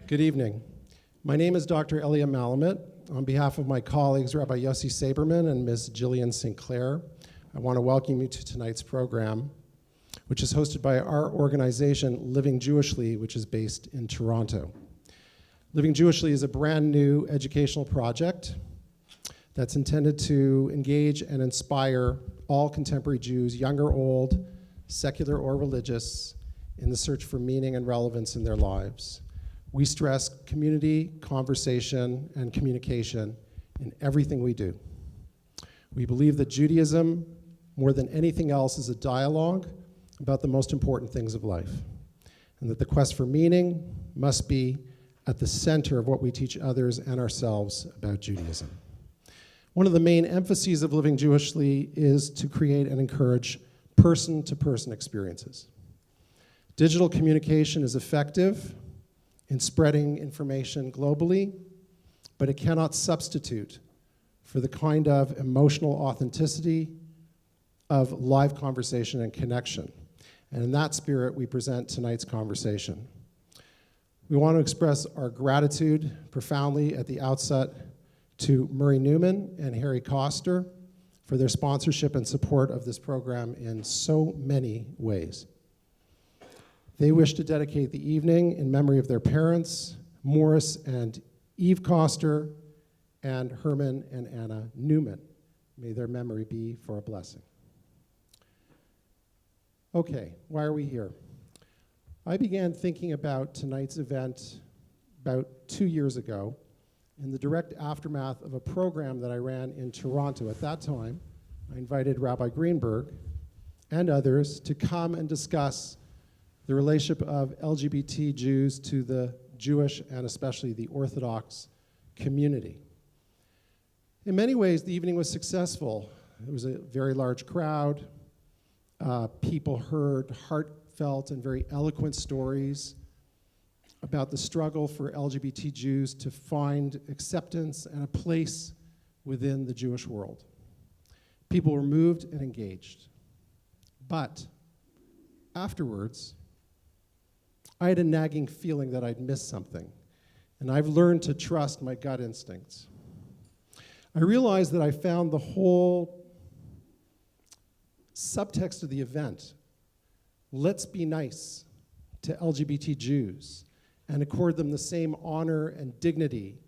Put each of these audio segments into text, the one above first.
Good evening. My name is Dr. Elliott Malamet. On behalf of my colleagues, Rabbi Yossi Saberman and Ms. Jillian Sinclair, I want to welcome you to tonight's program, which is hosted by our organization, Living Jewishly, which is based in Toronto. Living Jewishly is a brand new educational project that's intended to engage and inspire all contemporary Jews, young or old, secular or religious, in the search for meaning and relevance in their lives. We stress community, conversation, and communication in everything we do. We believe that Judaism, more than anything else, is a dialogue about the most important things of life, and that the quest for meaning must be at the center of what we teach others and ourselves about Judaism. One of the main emphases of Living Jewishly is to create and encourage person-to-person experiences. Digital communication is effective in spreading information globally, but it cannot substitute for the kind of emotional authenticity of live conversation and connection. And in that spirit, we present tonight's conversation. We want to express our gratitude profoundly at the outset to Murray Newman and Harry Koster for their sponsorship and support of this program in so many ways. They wish to dedicate the evening in memory of their parents, Morris and Eve Koster, and Herman and Anna Newman. May their memory be for a blessing. Okay, why are we here? I began thinking about tonight's event about 2 years ago in the direct aftermath of a program that I ran in Toronto. At that time, I invited Rabbi Greenberg and others to come and discuss the relationship of LGBT Jews to the Jewish and especially the Orthodox community. In many ways, the evening was successful. It was a very large crowd. People heard heartfelt and very eloquent stories about the struggle for LGBT Jews to find acceptance and a place within the Jewish world. People were moved and engaged. But afterwards, I had a nagging feeling that I'd missed something, and I've learned to trust my gut instincts. I realized that I found the whole subtext of the event, let's be nice to LGBT Jews and accord them the same honor and dignity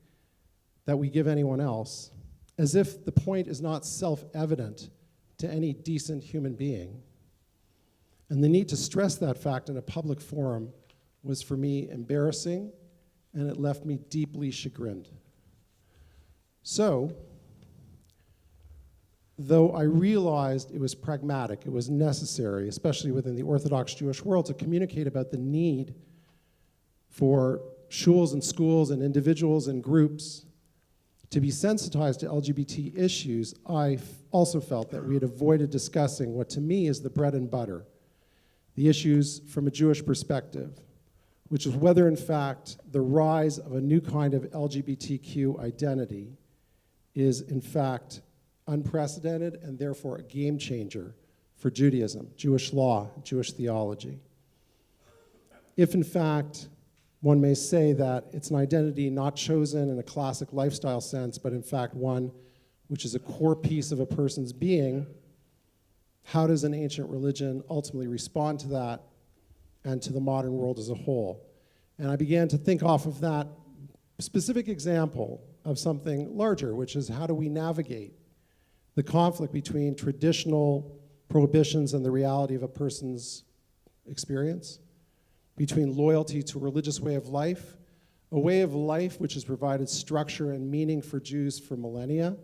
that we give anyone else, as if the point is not self-evident to any decent human being. And the need to stress that fact in a public forum was for me embarrassing, and it left me deeply chagrined. So, though I realized it was pragmatic, it was necessary, especially within the Orthodox Jewish world, to communicate about the need for shuls and schools and individuals and groups to be sensitized to LGBT issues, I also felt that we had avoided discussing what to me is the bread and butter, the issues from a Jewish perspective, which is whether, in fact, the rise of a new kind of LGBTQ identity is, in fact, unprecedented and therefore a game changer for Judaism, Jewish law, Jewish theology. If, in fact, one may say that it's an identity not chosen in a classic lifestyle sense, but in fact one which is a core piece of a person's being, how does an ancient religion ultimately respond to that and to the modern world as a whole? And I began to think off of that specific example of something larger, which is how do we navigate the conflict between traditional prohibitions and the reality of a person's experience, between loyalty to a religious way of life, a way of life which has provided structure and meaning for Jews for millennia,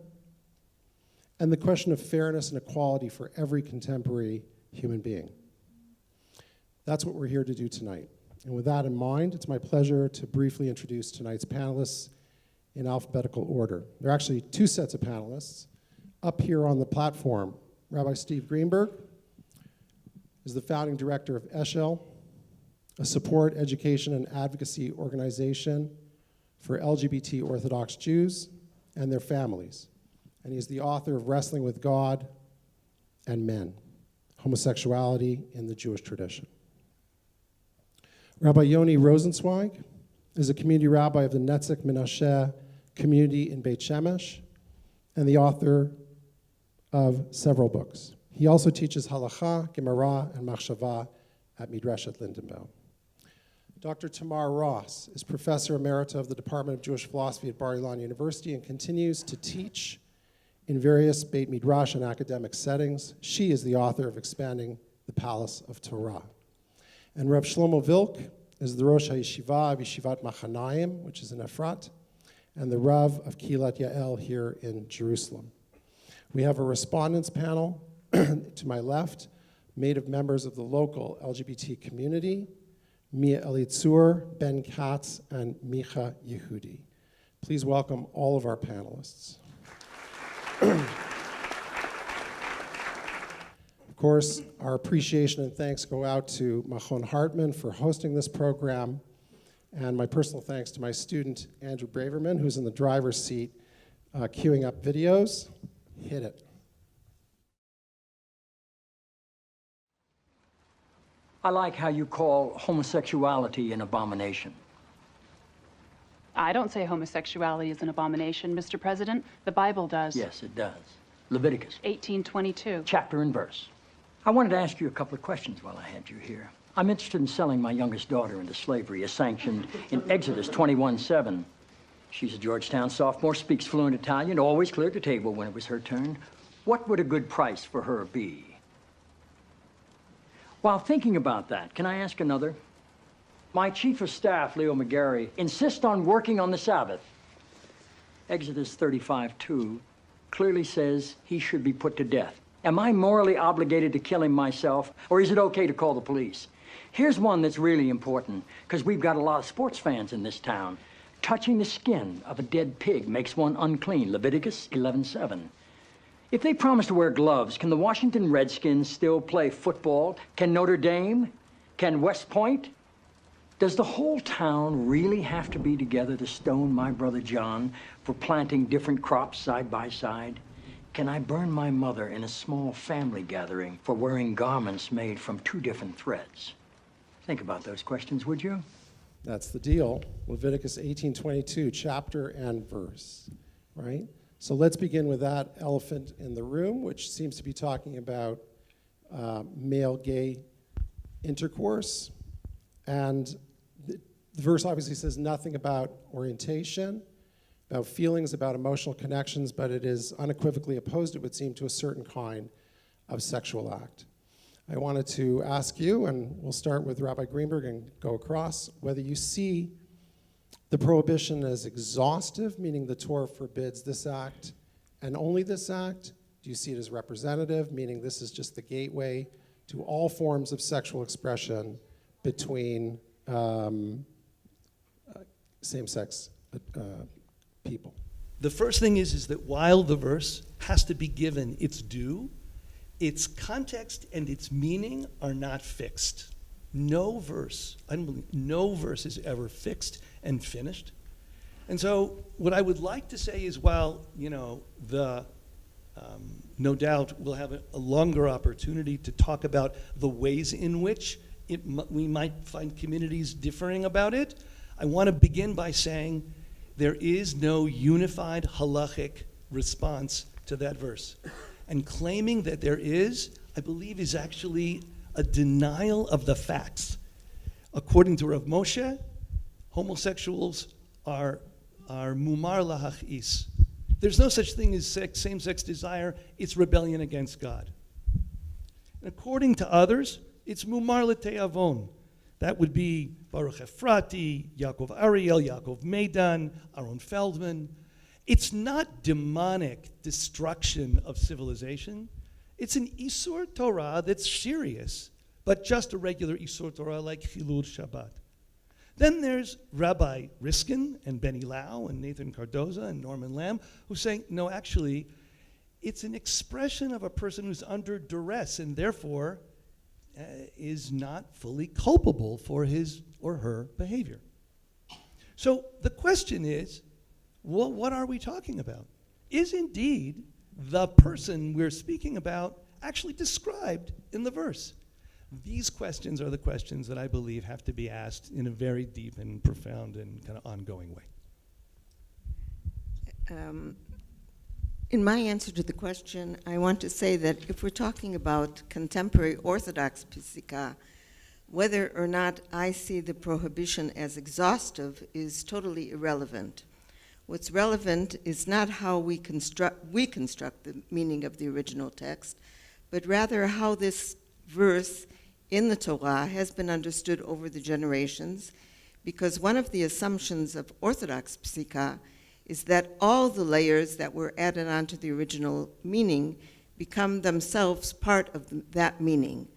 and the question of fairness and equality for every contemporary human being. That's what we're here to do tonight. And with that in mind, it's my pleasure to briefly introduce tonight's panelists in alphabetical order. There are actually two sets of panelists. Up here on the platform, Rabbi Steve Greenberg is the founding director of Eshel, a support, education, and advocacy organization for LGBT Orthodox Jews and their families. And he's the author of Wrestling with God and Men, Homosexuality in the Jewish Tradition. Rabbi Yoni Rosensweig is a community rabbi of the Netzik Menashe community in Beit Shemesh, and the author of several books. He also teaches halacha, gemara, and machshava at Midreshet Lindenbaum. Dr. Tamar Ross is Professor Emerita of the Department of Jewish Philosophy at Bar-Ilan University and continues to teach in various Beit Midrash and academic settings. She is the author of Expanding the Palace of Torah. And Reb Shlomo Vilk is the Rosh HaYeshiva of Yeshivat Machanayim, which is in Efrat, and the Rav of Kilat Yael here in Jerusalem. We have a respondents panel to my left, made of members of the local LGBT community, Mia Elliott, Ben Katz, and Micha Yehudi. Please welcome all of our panelists. Of course, our appreciation and thanks go out to Machon Hartman for hosting this program, and my personal thanks to my student, Andrew Braverman, who's in the driver's seat, queuing up videos. Hit it. I like how you call homosexuality an abomination. I don't say homosexuality is an abomination, Mr. President. The Bible does. Yes, it does. Leviticus. 18:22. Chapter and verse. I wanted to ask you a couple of questions while I had you here. I'm interested in selling my youngest daughter into slavery as sanctioned in Exodus 21:7. She's a Georgetown sophomore, speaks fluent Italian, always cleared the table when it was her turn. What would a good price for her be? While thinking about that, can I ask another? My chief of staff, Leo McGarry, insists on working on the Sabbath. Exodus 35:2 clearly says he should be put to death. Am I morally obligated to kill him myself, or is it okay to call the police? Here's one that's really important, because we've got a lot of sports fans in this town. Touching the skin of a dead pig makes one unclean, Leviticus 11:7. If they promise to wear gloves, can the Washington Redskins still play football? Can Notre Dame? Can West Point? Does the whole town really have to be together to stone my brother John for planting different crops side by side? Can I burn my mother in a small family gathering for wearing garments made from two different threads? Think about those questions, would you? That's the deal. Leviticus 18:22, chapter and verse, right? So let's begin with that elephant in the room, which seems to be talking about male-gay intercourse. And the verse obviously says nothing about orientation, about feelings, about emotional connections, but it is unequivocally opposed, it would seem, to a certain kind of sexual act. I wanted to ask you, and we'll start with Rabbi Greenberg and go across, whether you see the prohibition as exhaustive, meaning the Torah forbids this act and only this act. Do you see it as representative, meaning this is just the gateway to all forms of sexual expression between same-sex people? The first thing is that while the verse has to be given its due, its context and its meaning are not fixed. No verse is ever fixed and finished. And so what I would like to say is, while, no doubt we'll have a longer opportunity to talk about the ways in which we might find communities differing about it, I want to begin by saying there is no unified halachic response to that verse. And claiming that there is, I believe, is actually a denial of the facts. According to Rav Moshe, homosexuals are mumar lahachis. There's no such thing as same-sex desire. It's rebellion against God. And according to others, it's mumar l'te'avon. That would be Baruch Efrati, Yaakov Ariel, Yaakov Meidan, Aaron Feldman. It's not demonic destruction of civilization. It's an Isur Torah that's serious, but just a regular Isur Torah like Chilul Shabbat. Then there's Rabbi Riskin and Benny Lau and Nathan Cardoza and Norman Lamb who say, no, actually, it's an expression of a person who's under duress and therefore is not fully culpable for his or her behavior. So the question is, well, what are we talking about? Is indeed the person we're speaking about actually described in the verse? These questions are the questions that I believe have to be asked in a very deep and profound and kind of ongoing way. In my answer to the question, I want to say that if we're talking about contemporary Orthodox Psika, whether or not I see the prohibition as exhaustive is totally irrelevant. What's relevant is not how we construct the meaning of the original text, but rather how this verse in the Torah has been understood over the generations, because one of the assumptions of Orthodox Psika is that all the layers that were added onto the original meaning become themselves part of that meaning.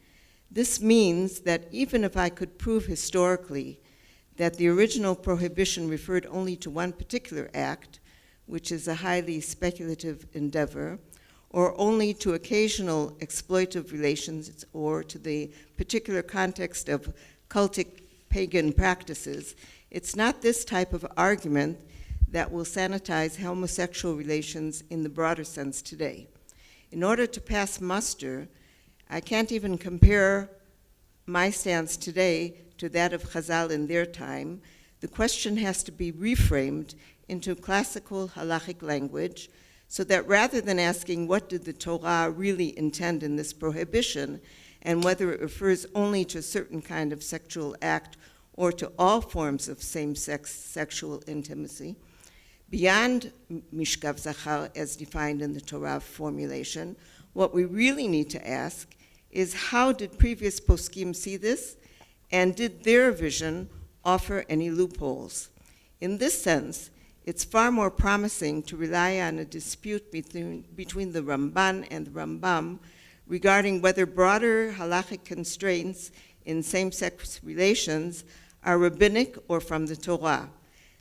This means that even if I could prove historically that the original prohibition referred only to one particular act, which is a highly speculative endeavor, or only to occasional exploitive relations or to the particular context of cultic pagan practices, it's not this type of argument that will sanitize homosexual relations in the broader sense today. In order to pass muster, I can't even compare my stance today to that of Chazal in their time. The question has to be reframed into classical halachic language, so that rather than asking what did the Torah really intend in this prohibition, and whether it refers only to a certain kind of sexual act or to all forms of same-sex sexual intimacy, beyond mishkav zachar as defined in the Torah formulation, what we really need to ask is how did previous poskim see this, and did their vision offer any loopholes? In this sense, it's far more promising to rely on a dispute between the Ramban and the Rambam regarding whether broader halachic constraints in same-sex relations are rabbinic or from the Torah.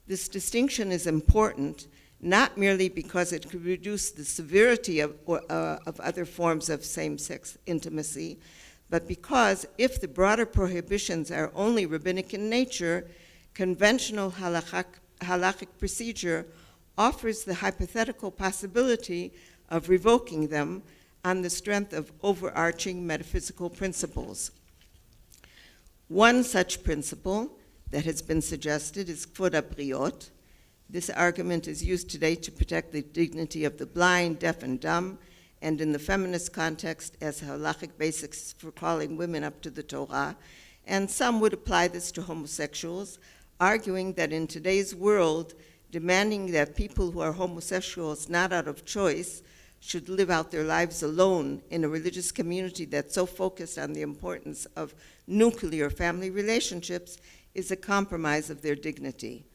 This distinction is important, not merely because it could reduce the severity of other forms of same-sex intimacy, but because if the broader prohibitions are only rabbinic in nature, conventional halachic procedure offers the hypothetical possibility of revoking them on the strength of overarching metaphysical principles. One such principle that has been suggested is kvod habriot. This argument is used today to protect the dignity of the blind, deaf, and dumb, and in the feminist context as halachic basics for calling women up to the Torah, and some would apply this to homosexuals, arguing that in today's world, demanding that people who are homosexuals not out of choice should live out their lives alone in a religious community that's so focused on the importance of nuclear family relationships is a compromise of their dignity.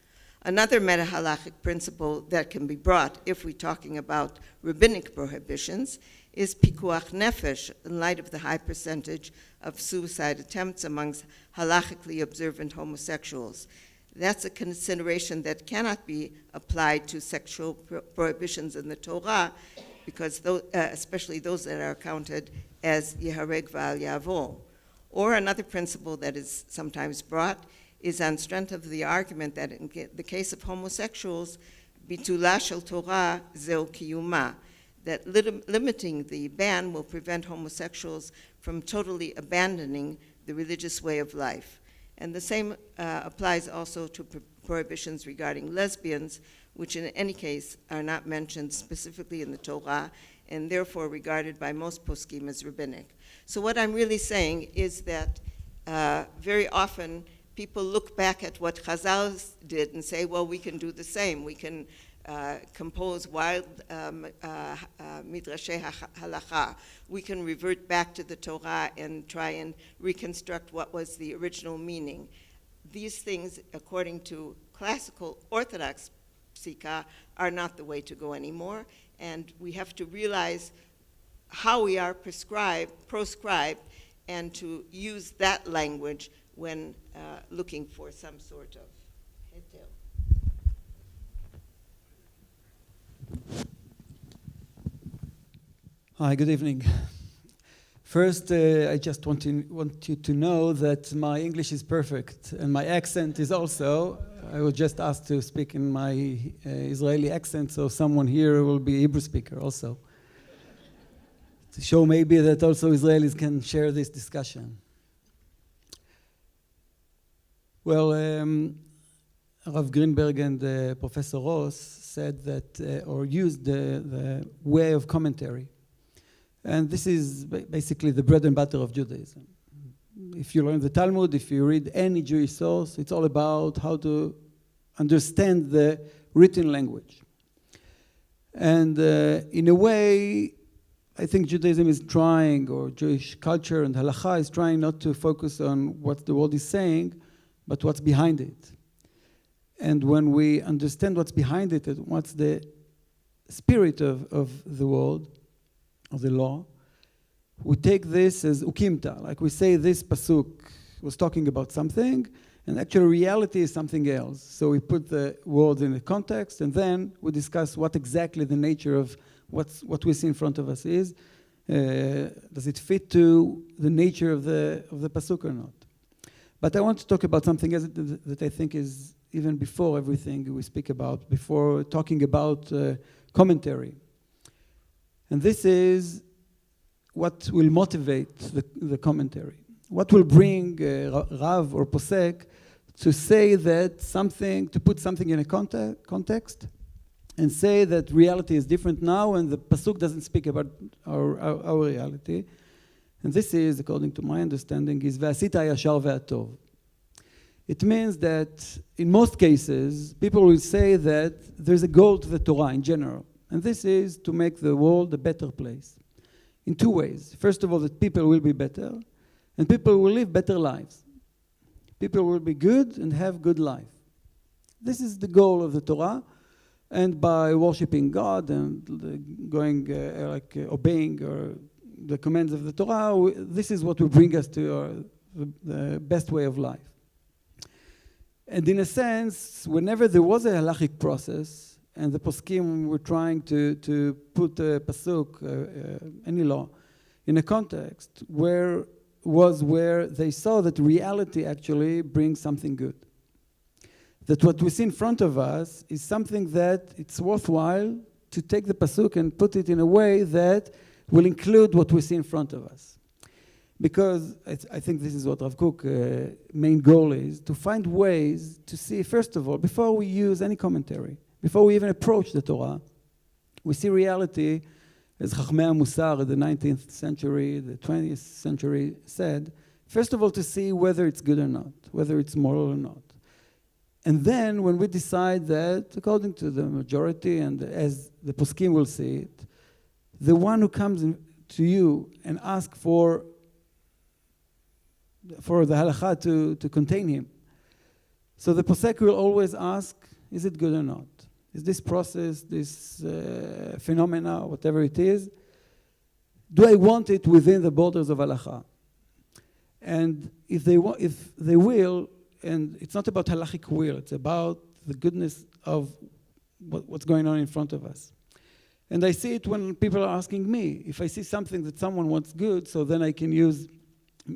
Another meta-halachic principle that can be brought if we're talking about rabbinic prohibitions is pikuach nefesh, in light of the high percentage of suicide attempts amongst halachically observant homosexuals. That's a consideration that cannot be applied to sexual prohibitions in the Torah, because especially those that are counted as yehareg v'al yavor. Or another principle that is sometimes brought is on strength of the argument that in the case of homosexuals, bitula shel Torah zeu kiyuma, that limiting the ban will prevent homosexuals from totally abandoning the religious way of life. And the same applies also to prohibitions regarding lesbians, which in any case are not mentioned specifically in the Torah and therefore regarded by most poskim as rabbinic. So what I'm really saying is that very often people look back at what Chazal did and say, well, we can do the same. We can compose wild midrashei halacha. We can revert back to the Torah and try and reconstruct what was the original meaning. These things, according to classical Orthodox psika, are not the way to go anymore, and we have to realize how we are proscribed, and to use that language when looking for some sort of heter. Hi, good evening. First, I just want you to know that my English is perfect, and my accent is also. I was just asked to speak in my Israeli accent, so someone here will be Hebrew speaker also. To show maybe that also Israelis can share this discussion. Well, Rav Greenberg and Professor Ross said that, or used the way of commentary. And this is basically the bread and butter of Judaism. If you learn the Talmud, if you read any Jewish source, it's all about how to understand the written language. And in a way, I think Judaism is trying, or Jewish culture and halakha is trying not to focus on what the world is saying, but what's behind it. And when we understand what's behind it, and what's the spirit of the world, of the law, we take this as ukimta, like we say this pasuk was talking about something, and actually reality is something else. So we put the words in the context, and then we discuss what exactly the nature of what we see in front of us is. Does it fit to the nature of the pasuk or not? But I want to talk about something else that I think is even before everything we speak about, before talking about commentary. And this is what will motivate the commentary. What will bring Rav or Posek to say that something, to put something in a context and say that reality is different now and the pasuk doesn't speak about our reality. And this is, according to my understanding, is V'asita hayashar ve'atov. It means that in most cases, people will say that there's a goal to the Torah in general. And this is to make the world a better place. In two ways. First of all, that people will be better, and people will live better lives. People will be good and have good life. This is the goal of the Torah. And by worshiping God and obeying the commands of the Torah, this is what will bring us to the best way of life. And in a sense, whenever there was a halachic process, and the poskim were trying to put a pasuk, any law, in a context where they saw that reality actually brings something good. That what we see in front of us is something that it's worthwhile to take the pasuk and put it in a way that will include what we see in front of us. Because I think this is what Rav Kook's main goal is, to find ways to see, first of all, before we use any commentary, before we even approach the Torah, we see reality, as Chachmei HaMusar in the 19th century, the 20th century said, first of all, to see whether it's good or not, whether it's moral or not. And then when we decide that, according to the majority and as the poskim will see it, the one who comes to you and asks for the halakha to contain him. So the posek will always ask, is it good or not? Is this process, this phenomena, whatever it is, do I want it within the borders of halakha? And if they will, and it's not about halachic will, it's about the goodness of what's going on in front of us. And I see it when people are asking me, if I see something that someone wants good, so then I can use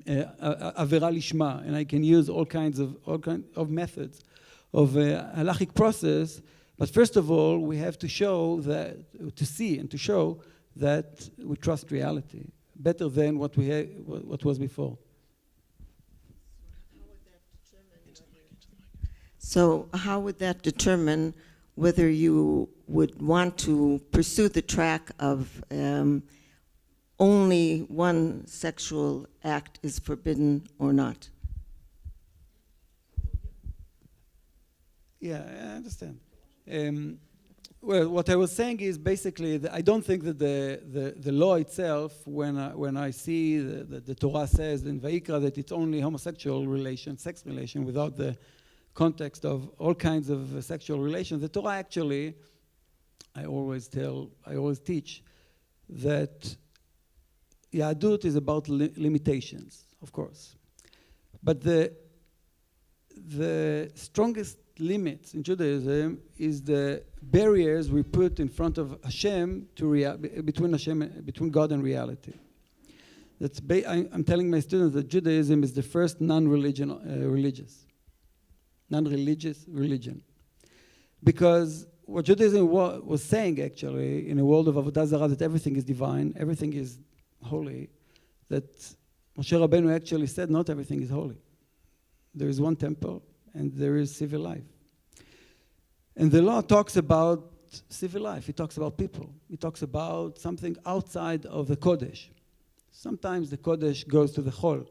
avera lishma, and I can use all kinds of methods of halachic process. But first of all, we have to show that, to see and to show that we trust reality better than what was before. So how would that determine whether you would want to pursue the track of only one sexual act is forbidden or not? Yeah, I understand. Well, what I was saying is basically that I don't think that the law itself, when I see the Torah says in Vayikra that it's only homosexual relation, sex relation, without the context of all kinds of sexual relations, the Torah actually, I always teach that Yahadut is about limitations, of course. But the strongest limits in Judaism is the barriers we put in front of Hashem between God and reality. I'm telling my students that Judaism is the first non-religious religion. Because what Judaism was saying actually in a world of Avodah Zarah, that everything is divine, everything is holy, that Moshe Rabbeinu actually said not everything is holy. There is one temple, and there is civil life. And the law talks about civil life. It talks about people. It talks about something outside of the Kodesh. Sometimes the Kodesh goes to the Chol.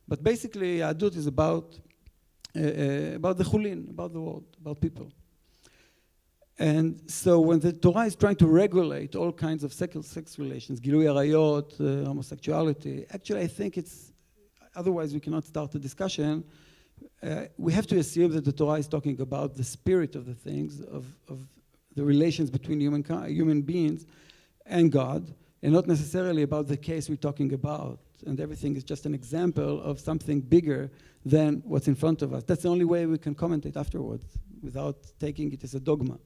But basically, Yahadut is about the Chulin, about the world, about people. And so when the Torah is trying to regulate all kinds of sex relations, Gilui Arayot, homosexuality, actually I think it's, otherwise we cannot start a discussion. We have to assume that the Torah is talking about the spirit of the things, of the relations between human beings and God, and not necessarily about the case we're talking about. And everything is just an example of something bigger than what's in front of us. That's the only way we can commentate afterwards, without taking it as a dogma.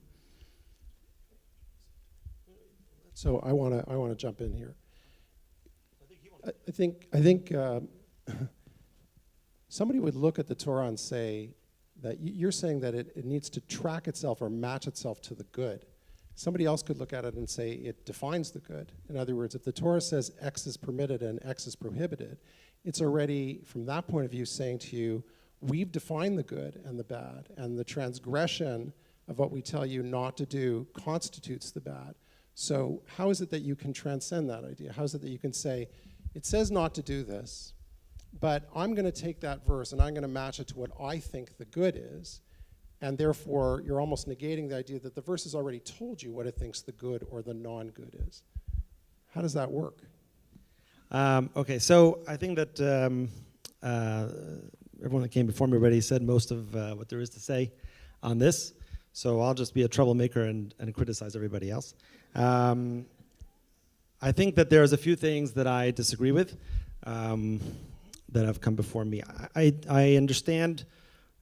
So I want to jump in here. I think somebody would look at the Torah and say that you're saying that it needs to track itself or match itself to the good. Somebody else could look at it and say it defines the good. In other words, if the Torah says X is permitted and X is prohibited, it's already, from that point of view, saying to you, we've defined the good and the bad, and the transgression of what we tell you not to do constitutes the bad. So how is it that you can transcend that idea? How is it that you can say, it says not to do this, but I'm going to take that verse and I'm going to match it to what I think the good is, and therefore you're almost negating the idea that the verse has already told you what it thinks the good or the non-good is. How does that work? Okay, so I think that everyone that came before me already said most of what there is to say on this, so I'll just be a troublemaker and criticize everybody else. I think that there's a few things that I disagree with that have come before me. I understand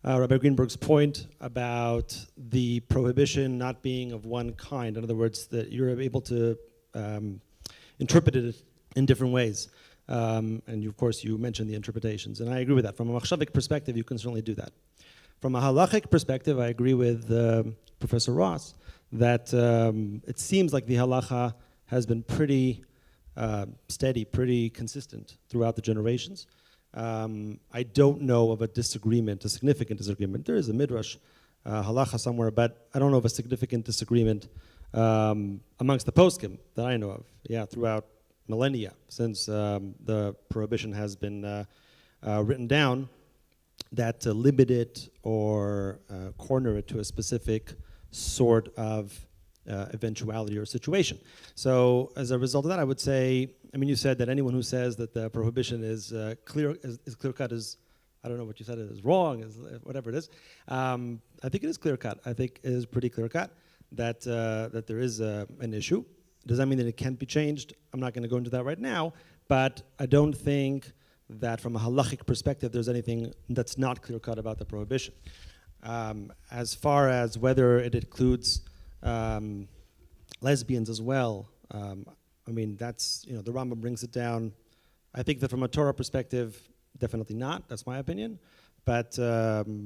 Rabbi Greenberg's point about the prohibition not being of one kind. In other words, that you're able to interpret it in different ways. And of course, you mentioned the interpretations, and I agree with that. From a machshavik perspective, you can certainly do that. From a halachic perspective, I agree with Professor Ross that it seems like the halacha has been pretty steady, pretty consistent throughout the generations. I don't know of a disagreement, a significant disagreement. There is a midrash halacha somewhere, but I don't know of a significant disagreement amongst the poskim that I know of. Yeah, throughout millennia, since the prohibition has been written down, that to limit it or corner it to a specific sort of eventuality or situation. So as a result of that, I would say, I mean, you said that anyone who says that the prohibition is clear cut is, I don't know what you said, is wrong, is whatever it is. I think it is clear cut. I think it is pretty clear cut that that there is an issue. Does that mean that it can't be changed? I'm not going to go into that right now, but I don't think that from a halachic perspective there's anything that's not clear cut about the prohibition. As far as whether it includes lesbians as well, I mean, that's, you know, the Rambam brings it down. I think that from a Torah perspective, definitely not. That's my opinion. But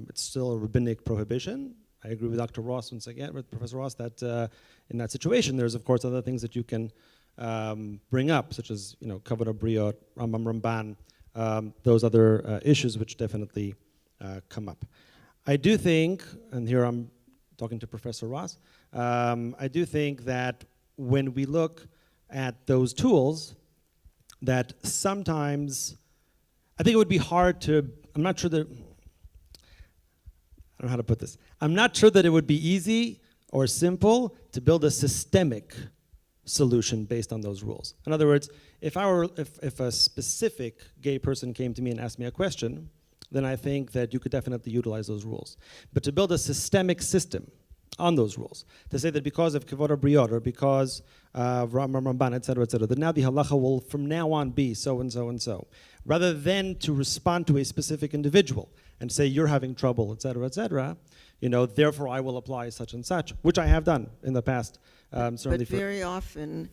it's still a rabbinic prohibition. I agree with Dr. Ross once again, with Professor Ross, that in that situation, there's of course other things that you can bring up, such as, you know, kavod habriot, Rambam Ramban, those other issues which definitely come up. I do think, and here I'm talking to Professor Ross, I do think that when we look at those tools, that sometimes, I think it would be hard to, I'm not sure that, I don't know how to put this. I'm not sure that it would be easy or simple to build a systemic solution based on those rules. In other words, if a specific gay person came to me and asked me a question, then I think that you could definitely utilize those rules. But to build a systemic system on those rules, to say that because of kavod habriot or because of Ramban, et cetera, that now the halacha will from now on be so and so and so, rather than to respond to a specific individual and say you're having trouble, et cetera, you know, therefore I will apply such and such, which I have done in the past. Certainly, but very often,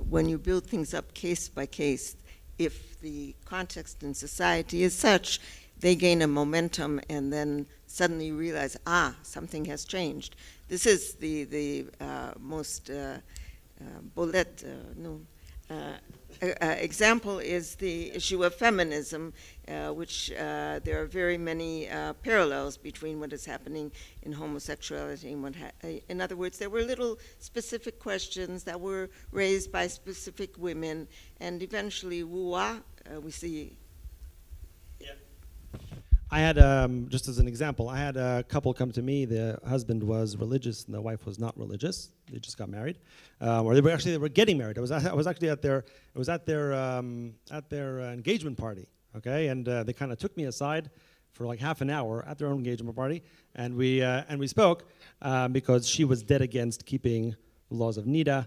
when you build things up case by case, if the context in society is such, they gain a momentum, and then suddenly you realize, something has changed. This is the most example is the issue of feminism, which there are very many parallels between what is happening in homosexuality and in other words, there were little specific questions that were raised by specific women, and eventually, we see. I had, just as an example, I had a couple come to me. The husband was religious and the wife was not religious. They just got married, or they were getting married. I was actually at their engagement party. Okay, and they kind of took me aside for like half an hour at their own engagement party, and we spoke because she was dead against keeping the laws of Nida.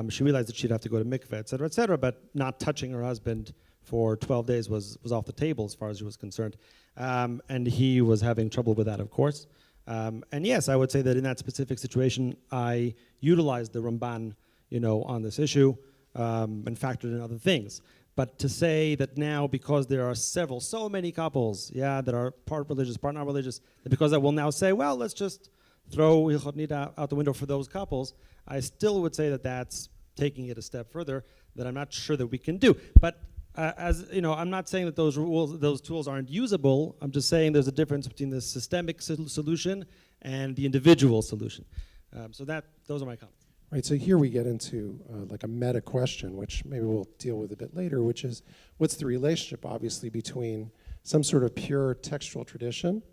She realized that she'd have to go to mikveh, et cetera, but not touching her husband for 12 days was off the table as far as she was concerned. And he was having trouble with that, of course. And yes, I would say that in that specific situation, I utilized the Ramban, on this issue and factored in other things. But to say that now, because there are so many couples, that are part religious, part not religious, that because I will now say, well, let's just throw Hilchot Nida out the window for those couples, I still would say that that's taking it a step further that I'm not sure that we can do. But I'm not saying that those tools aren't usable. I'm just saying there's a difference between the systemic solution and the individual solution. Those are my comments. Right, so here we get into like a meta question, which maybe we'll deal with a bit later, which is what's the relationship, obviously, between some sort of pure textual tradition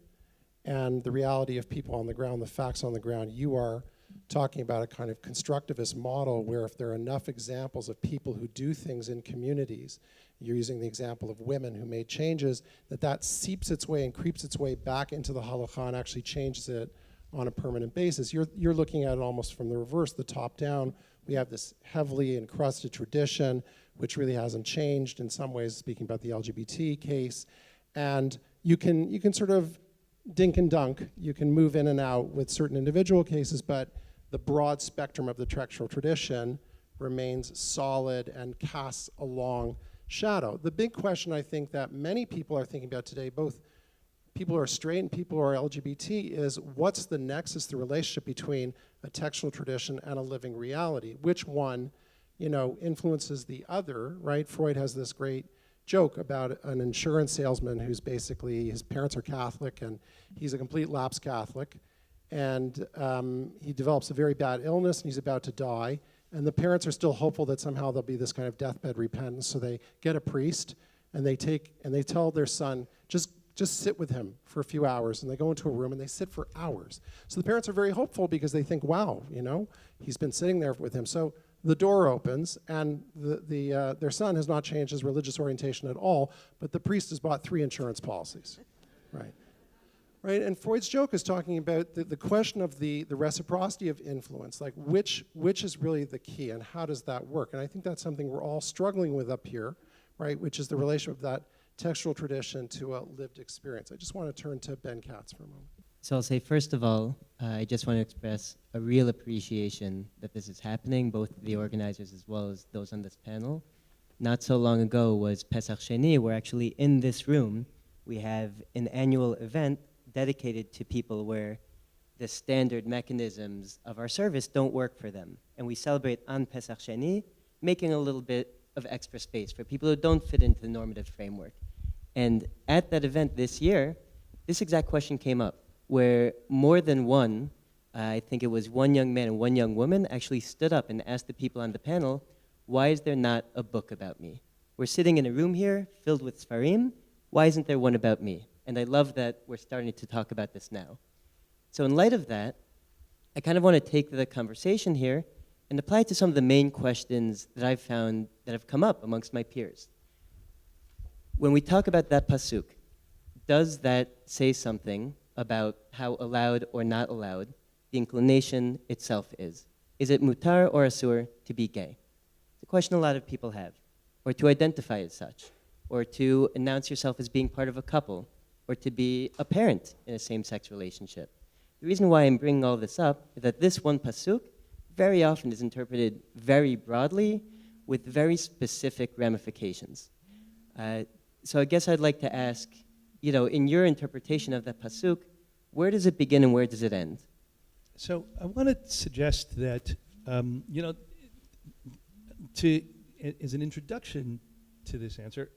and the reality of people on the ground, the facts on the ground. You are talking about a kind of constructivist model where if there are enough examples of people who do things in communities, you're using the example of women who made changes, that seeps its way and creeps its way back into the halakha and actually changes it on a permanent basis. You're looking at it almost from the reverse, the top down. We have this heavily encrusted tradition, which really hasn't changed in some ways, speaking about the LGBT case. And you can sort of dink and dunk. You can move in and out with certain individual cases, but the broad spectrum of the textual tradition remains solid and casts a long shadow. The big question I think that many people are thinking about today, both people who are straight and people who are LGBT, is what's the nexus, the relationship between a textual tradition and a living reality? Which one, influences the other, right? Freud has this great joke about an insurance salesman who's basically, his parents are Catholic and he's a complete lapsed Catholic, and he develops a very bad illness and he's about to die, and the parents are still hopeful that somehow there'll be this kind of deathbed repentance, so they get a priest and they tell their son, just sit with him for a few hours, and they go into a room and they sit for hours. So the parents are very hopeful because they think, wow, he's been sitting there with him. So the door opens, and their son has not changed his religious orientation at all, but the priest has bought 3 insurance policies, right? Right, and Freud's joke is talking about the question of the reciprocity of influence, like which is really the key, and how does that work? And I think that's something we're all struggling with up here, right, which is the relation of that textual tradition to a lived experience. I just want to turn to Ben Katz for a moment. So I'll say, first of all, I just want to express a real appreciation that this is happening, both the organizers as well as those on this panel. Not so long ago was Pesach Sheni, where actually in this room we have an annual event dedicated to people where the standard mechanisms of our service don't work for them. And we celebrate on Pesach Sheni, making a little bit of extra space for people who don't fit into the normative framework. And at that event this year, this exact question came up, where more than one, I think it was one young man and one young woman, actually stood up and asked the people on the panel, why is there not a book about me? We're sitting in a room here filled with Sfarim, why isn't there one about me? And I love that we're starting to talk about this now. So in light of that, I kind of want to take the conversation here and apply it to some of the main questions that I've found that have come up amongst my peers. When we talk about that pasuk, does that say something about how allowed or not allowed the inclination itself is? Is it mutar or asur to be gay? It's a question a lot of people have, or to identify as such, or to announce yourself as being part of a couple, or to be a parent in a same-sex relationship. The reason why I'm bringing all this up is that this one pasuk very often is interpreted very broadly with very specific ramifications. So I guess I'd like to ask, in your interpretation of that pasuk, where does it begin and where does it end? So I want to suggest that, to as an introduction to this answer,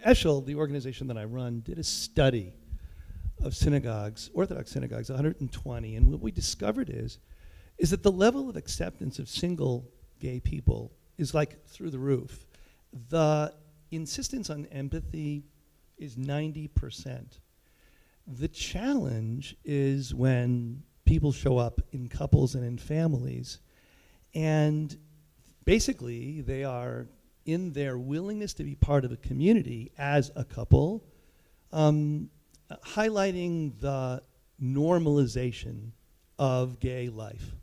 Eshel, the organization that I run, did a study of synagogues, Orthodox synagogues, 120, and what we discovered is that the level of acceptance of single gay people is like through the roof. The insistence on empathy is 90%. The challenge is when people show up in couples and in families, and basically they are in their willingness to be part of a community as a couple, highlighting the normalization of gay life.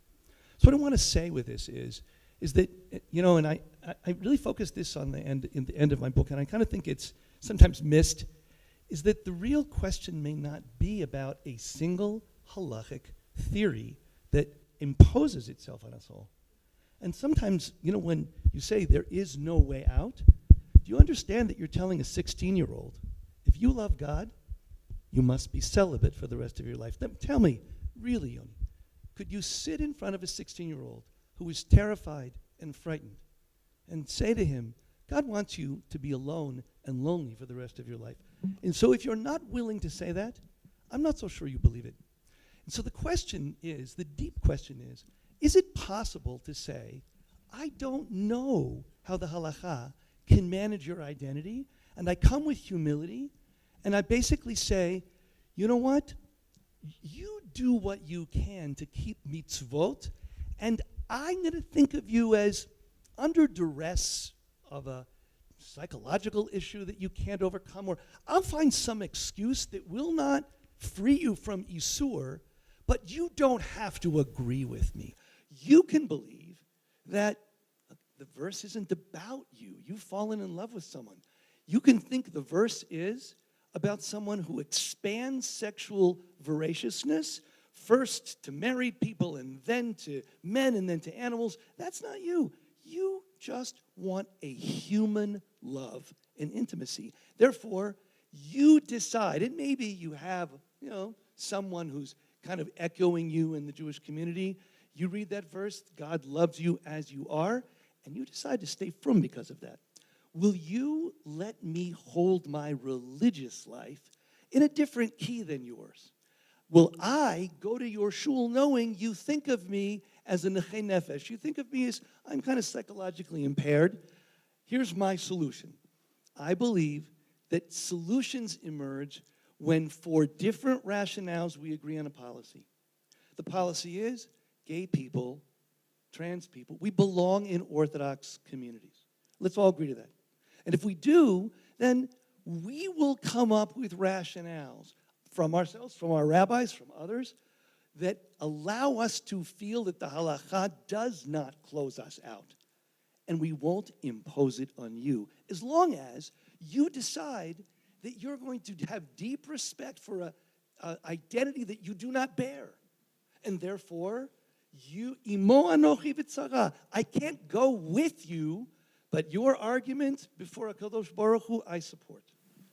So what I want to say with this is that, and I really focus this on in the end of my book, and I kind of think it's sometimes missed, is that the real question may not be about a single halachic theory that imposes itself on us all. And sometimes, when you say there is no way out, do you understand that you're telling a 16-year-old, if you love God, you must be celibate for the rest of your life? Tell me, really, Yoni, could you sit in front of a 16-year-old who is terrified and frightened and say to him, God wants you to be alone and lonely for the rest of your life? And so if you're not willing to say that, I'm not so sure you believe it. And so the deep question is it possible to say, I don't know how the halacha can manage your identity, and I come with humility, and I basically say, you know what? You do what you can to keep mitzvot, and I'm going to think of you as under duress of a psychological issue that you can't overcome, or I'll find some excuse that will not free you from Isur, but you don't have to agree with me. You can believe that the verse isn't about you. You've fallen in love with someone. You can think the verse is about someone who expands sexual voraciousness, first to married people and then to men and then to animals. That's not you. You just want a human love and intimacy. Therefore, you decide, and maybe you have, someone who's kind of echoing you in the Jewish community. You read that verse, God loves you as you are, and you decide to stay frum because of that. Will you let me hold my religious life in a different key than yours? Will I go to your shul knowing you think of me as a nechei nefesh? You think of me as I'm kind of psychologically impaired? Here's my solution. I believe that solutions emerge when for different rationales we agree on a policy. The policy is gay people, trans people, we belong in Orthodox communities. Let's all agree to that. And if we do, then we will come up with rationales from ourselves, from our rabbis, from others, that allow us to feel that the halacha does not close us out. And we won't impose it on you, as long as you decide that you're going to have deep respect for an identity that you do not bear. And therefore, imo anochi v'tzara, I can't go with you, but your argument before HaKadosh Baruch Hu, I support.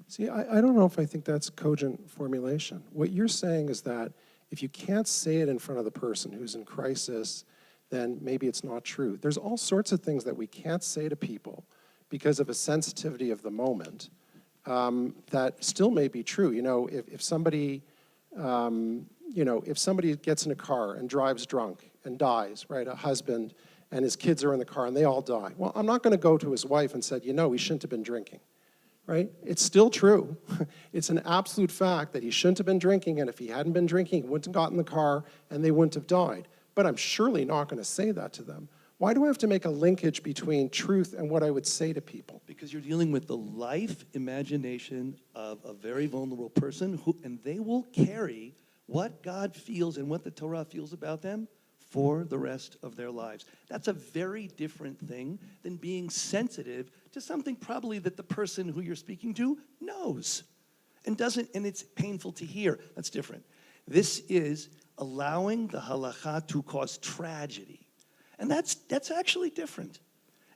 See, I don't know if I think that's cogent formulation. What you're saying is that if you can't say it in front of the person who's in crisis, then maybe it's not true. There's all sorts of things that we can't say to people because of a sensitivity of the moment that still may be true. If somebody, if somebody gets in a car and drives drunk and dies, right, a husband and his kids are in the car and they all die. Well, I'm not going to go to his wife and say, he shouldn't have been drinking. Right? It's still true. It's an absolute fact that he shouldn't have been drinking, and if he hadn't been drinking, he wouldn't have gotten in the car, and they wouldn't have died. But I'm surely not going to say that to them. Why do I have to make a linkage between truth and what I would say to people? Because you're dealing with the life imagination of a very vulnerable person, and they will carry what God feels and what the Torah feels about them for the rest of their lives. That's a very different thing than being sensitive to something probably that the person who you're speaking to knows and doesn't, and it's painful to hear. That's different. This is allowing the halacha to cause tragedy. And that's actually different.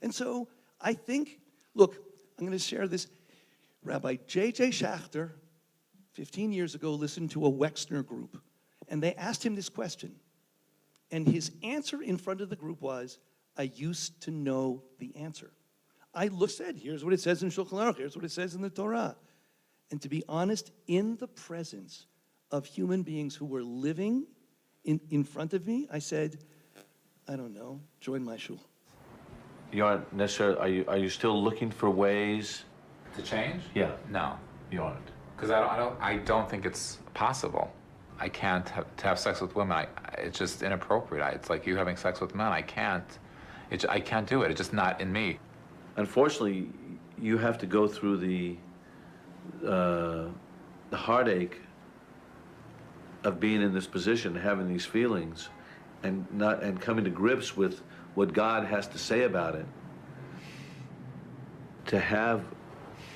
And so I think, look, I'm going to share this. Rabbi J.J. Schachter, 15 years ago, listened to a Wexner group, and they asked him this question. And his answer in front of the group was, I used to know the answer. said, here's what it says in Shulchan Aruch, here's what it says in the Torah. And to be honest, in the presence of human beings who were living in front of me, I said, I don't know, join my shul. You aren't necessarily, are you still looking for ways? To change? Yeah. No, You aren't. because I don't think it's possible. I can't have sex with women. It's just inappropriate. It's like you having sex with men. I can't do it. It's just not in me. Unfortunately, you have to go through the heartache of being in this position, having these feelings, and coming to grips with what God has to say about it. To have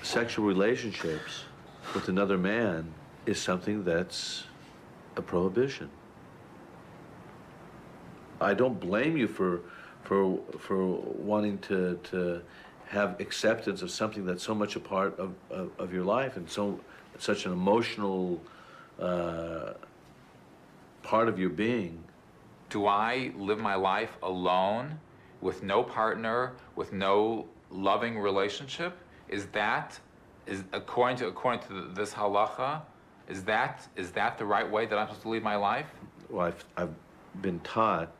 sexual relationships with another man is something that's a prohibition. I don't blame you for wanting to have acceptance of something that's so much a part of your life and such an emotional part of your being. Do I live my life alone with no partner, with no loving relationship? Is according to this halacha, is that the right way that I'm supposed to lead my life? Well, I've been taught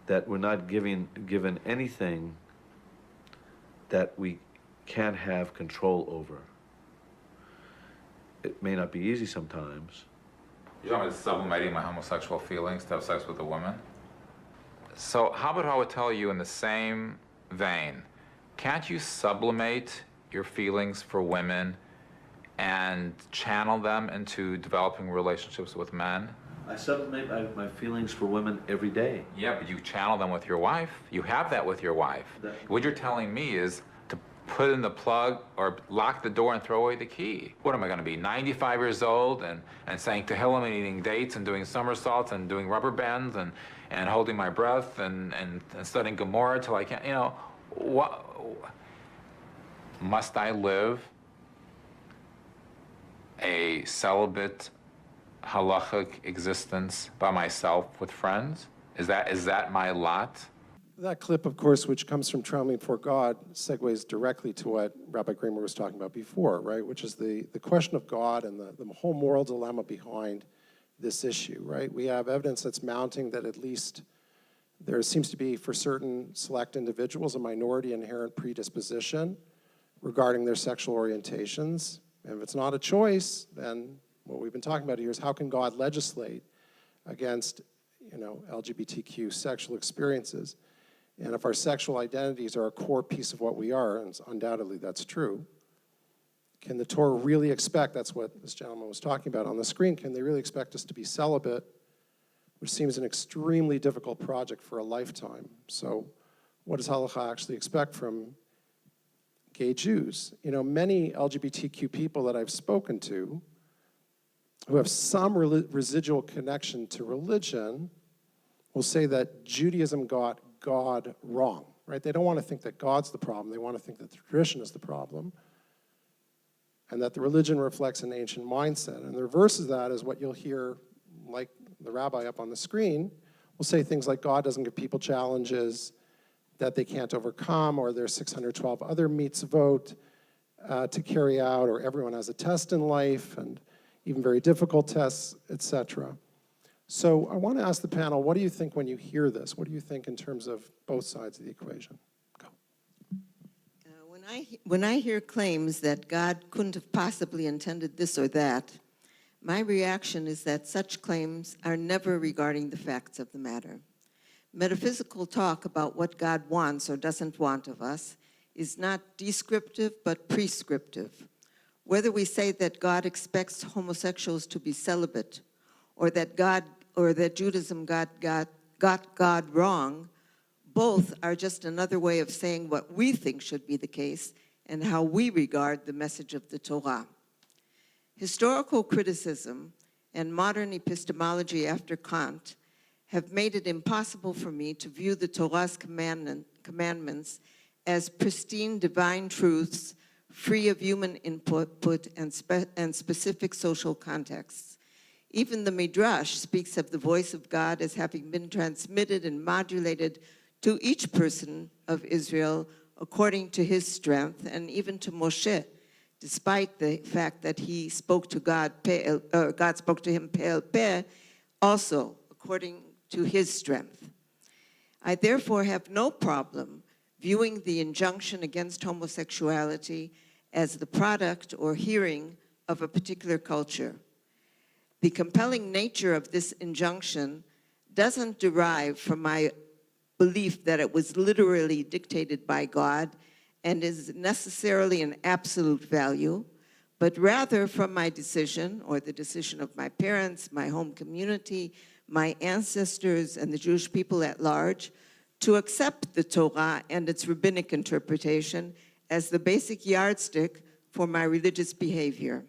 that we're not given anything that we can't have control over. It may not be easy sometimes. You're talking about sublimating my homosexual feelings to have sex with a woman? So how about I would tell you in the same vein, can't you sublimate your feelings for women and channel them into developing relationships with men? I sublimate my feelings for women every day. Yeah, but you channel them with your wife. You have that with your wife. What you're telling me is to put in the plug or lock the door and throw away the key. What am I going to be, 95 years old and saying Tehillim and eating dates and doing somersaults and doing rubber bands and holding my breath and studying Gemara till I can't, what? Must I live a celibate halachic existence by myself with friends? Is that my lot? That clip, of course, which comes from Trembling for God, segues directly to what Rabbi Greenberg was talking about before, right? Which is the question of God and the whole moral dilemma behind this issue, right? We have evidence that's mounting that at least there seems to be, for certain select individuals, a minority inherent predisposition regarding their sexual orientations. And if it's not a choice, then what we've been talking about here is how can God legislate against, LGBTQ sexual experiences? And if our sexual identities are a core piece of what we are, and undoubtedly that's true, can the Torah really expect, that's what this gentleman was talking about on the screen, can they really expect us to be celibate, which seems an extremely difficult project for a lifetime? So what does halacha actually expect from gay Jews? Many LGBTQ people that I've spoken to who have some residual connection to religion will say that Judaism got God wrong, right? They don't want to think that God's the problem. They want to think that the tradition is the problem and that the religion reflects an ancient mindset. And the reverse of that is what you'll hear, like the rabbi up on the screen, will say things like God doesn't give people challenges that they can't overcome, or there's 612 other mitzvot to carry out, or everyone has a test in life, and even very difficult tests, etc. So I want to ask the panel, what do you think when you hear this? What do you think in terms of both sides of the equation? Go. When I hear claims that God couldn't have possibly intended this or that, my reaction is that such claims are never regarding the facts of the matter. Metaphysical talk about what God wants or doesn't want of us is not descriptive but prescriptive. Whether we say that God expects homosexuals to be celibate, or that Judaism got God wrong, both are just another way of saying what we think should be the case and how we regard the message of the Torah. Historical criticism and modern epistemology after Kant have made it impossible for me to view the Torah's commandments as pristine divine truths free of human input and specific social contexts. Even the Midrash speaks of the voice of God as having been transmitted and modulated to each person of Israel according to his strength, and even to Moshe, despite the fact that he spoke to God, God spoke to him pe'el peh, also according to his strength. I therefore have no problem viewing the injunction against homosexuality as the product or hearing of a particular culture. The compelling nature of this injunction doesn't derive from my belief that it was literally dictated by God and is necessarily an absolute value, but rather from my decision, or the decision of my parents, my home community, my ancestors, and the Jewish people at large, to accept the Torah and its rabbinic interpretation as the basic yardstick for my religious behavior.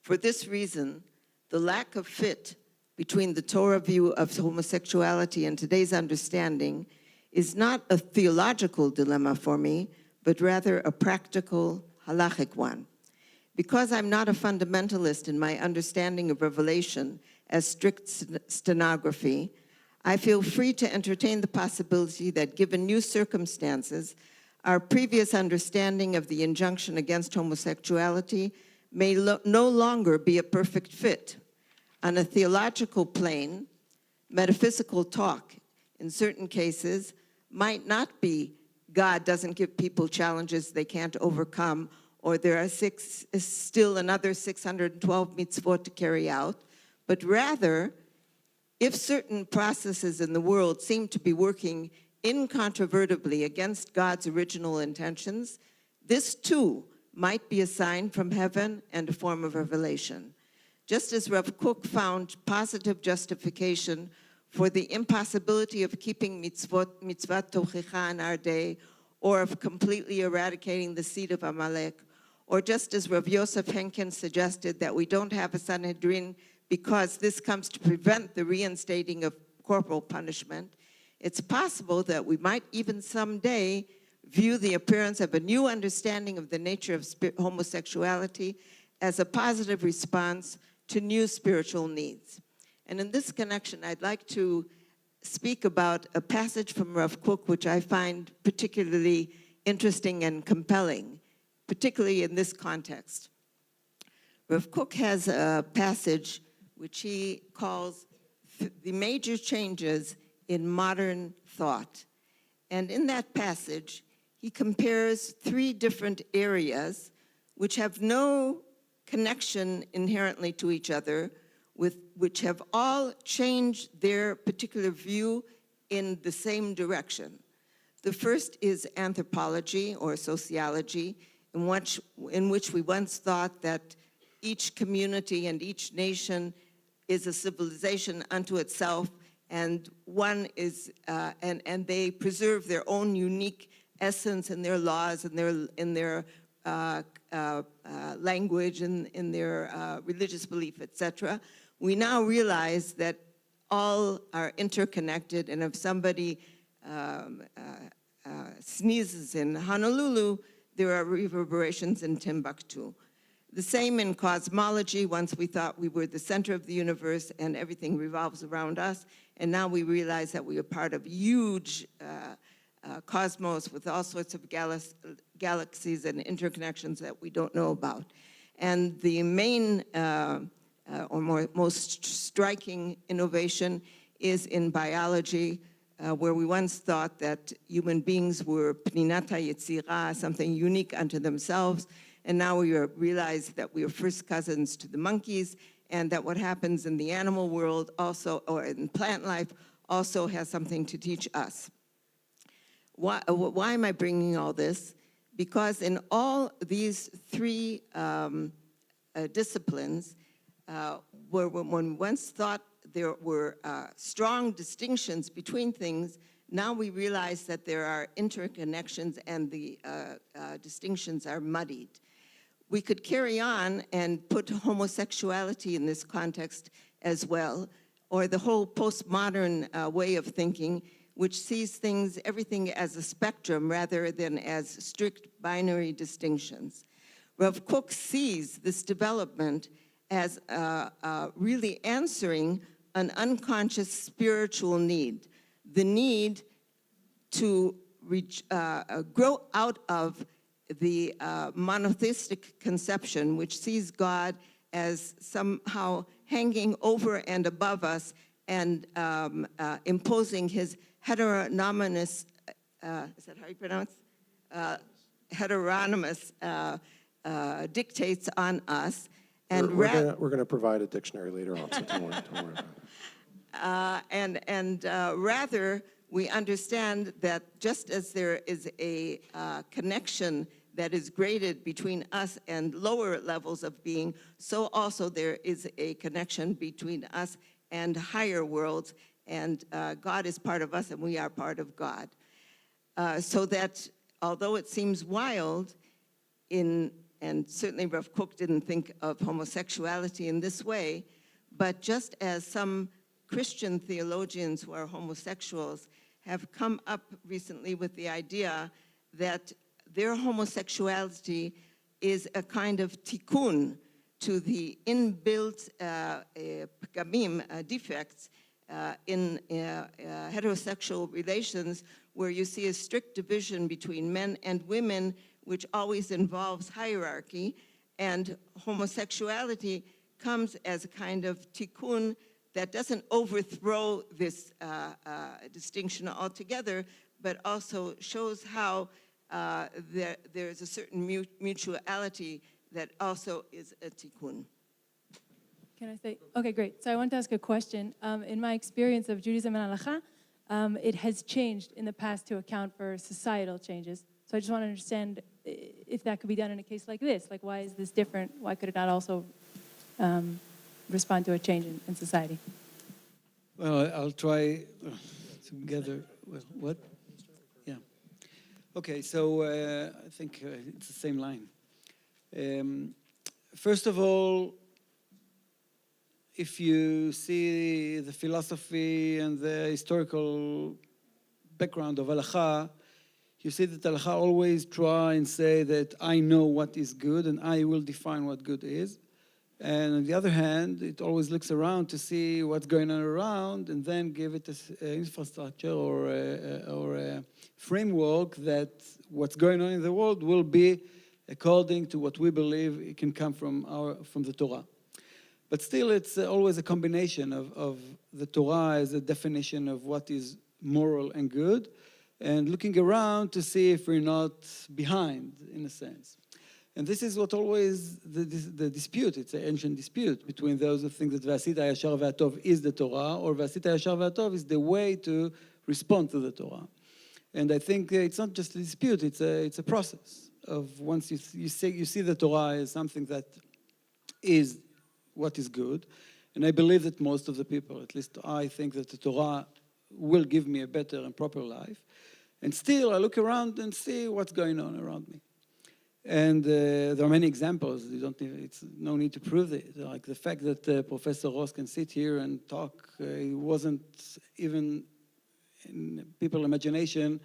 For this reason, the lack of fit between the Torah view of homosexuality and today's understanding is not a theological dilemma for me, but rather a practical, halachic one. Because I'm not a fundamentalist in my understanding of Revelation as strict stenography, I feel free to entertain the possibility that, given new circumstances, our previous understanding of the injunction against homosexuality may no longer be a perfect fit. On a theological plane, metaphysical talk, in certain cases, might not be God doesn't give people challenges they can't overcome, or there are still another 612 mitzvot to carry out, but rather, if certain processes in the world seem to be working incontrovertibly against God's original intentions, this too might be a sign from heaven and a form of revelation. Just as Rav Kook found positive justification for the impossibility of keeping mitzvot tochicha in our day, or of completely eradicating the seed of Amalek, or just as Rav Yosef Henkin suggested that we don't have a Sanhedrin because this comes to prevent the reinstating of corporal punishment, it's possible that we might even someday view the appearance of a new understanding of the nature of homosexuality as a positive response to new spiritual needs. And in this connection, I'd like to speak about a passage from Rav Kook, which I find particularly interesting and compelling, particularly in this context. Rav Kook has a passage which he calls the major changes in modern thought. And in that passage, he compares three different areas which have no connection inherently to each other, which have all changed their particular view in the same direction. The first is anthropology or sociology, in which we once thought that each community and each nation is a civilization unto itself, and one is, and they preserve their own unique essence and their laws and their language and in their religious belief, etc. We now realize that all are interconnected, and if somebody sneezes in Honolulu, there are reverberations in Timbuktu. The same in cosmology. Once we thought we were the center of the universe and everything revolves around us, and now we realize that we are part of huge cosmos with all sorts of galaxies and interconnections that we don't know about. And the main most striking innovation is in biology, where we once thought that human beings were pninata yetzirah, something unique unto themselves, and now we realize that we are first cousins to the monkeys, and that what happens in the animal world also, or in plant life, also has something to teach us. Why am I bringing all this? Because in all these three disciplines, where when we once thought there were strong distinctions between things, now we realize that there are interconnections and the distinctions are muddied. We could carry on and put homosexuality in this context as well, or the whole postmodern way of thinking, which sees everything as a spectrum rather than as strict binary distinctions. Rav Kook sees this development as really answering an unconscious spiritual need, the need to grow out of the monotheistic conception, which sees God as somehow hanging over and above us and imposing his heteronomous, is that how you pronounce? Heteronomous dictates on us. And we're going to provide a dictionary later on, so don't worry about it. Rather, we understand that just as there is a connection that is graded between us and lower levels of being, so also there is a connection between us and higher worlds, and God is part of us and we are part of God. So that although it seems wild, and certainly Rav Kook didn't think of homosexuality in this way, but just as some Christian theologians who are homosexuals have come up recently with the idea that their homosexuality is a kind of tikkun to the inbuilt defects in heterosexual relations, where you see a strict division between men and women, which always involves hierarchy, and homosexuality comes as a kind of tikkun that doesn't overthrow this distinction altogether, but also shows how there's a certain mutuality that also is a tikkun. Can I say? Okay, great. So I want to ask a question. In my experience of Judaism and halacha, it has changed in the past to account for societal changes. So I just want to understand if that could be done in a case like this. Like, why is this different? Why could it not also respond to a change in society? Well, I'll try together. Well, what? Yeah. Okay, so I think it's the same line. First of all, if you see the philosophy and the historical background of halacha, you see that halacha always try and say that I know what is good and I will define what good is. And on the other hand, it always looks around to see what's going on around and then give it an infrastructure or a framework that what's going on in the world will be according to what we believe it can come from the Torah. But still, it's always a combination of the Torah as a definition of what is moral and good, and looking around to see if we're not behind, in a sense. And this is what always the dispute, it's an ancient dispute between those who think that V'asita Yashar V'atov is the Torah, or V'asita Yashar V'atov is the way to respond to the Torah. And I think it's not just a dispute, it's a process of once you see the Torah as something that is what is good. And I believe that most of the people, at least I think that the Torah will give me a better and proper life. And still, I look around and see what's going on around me. And there are many examples. It's no need to prove it. Like the fact that Professor Ross can sit here and talk, it wasn't even in people's imagination.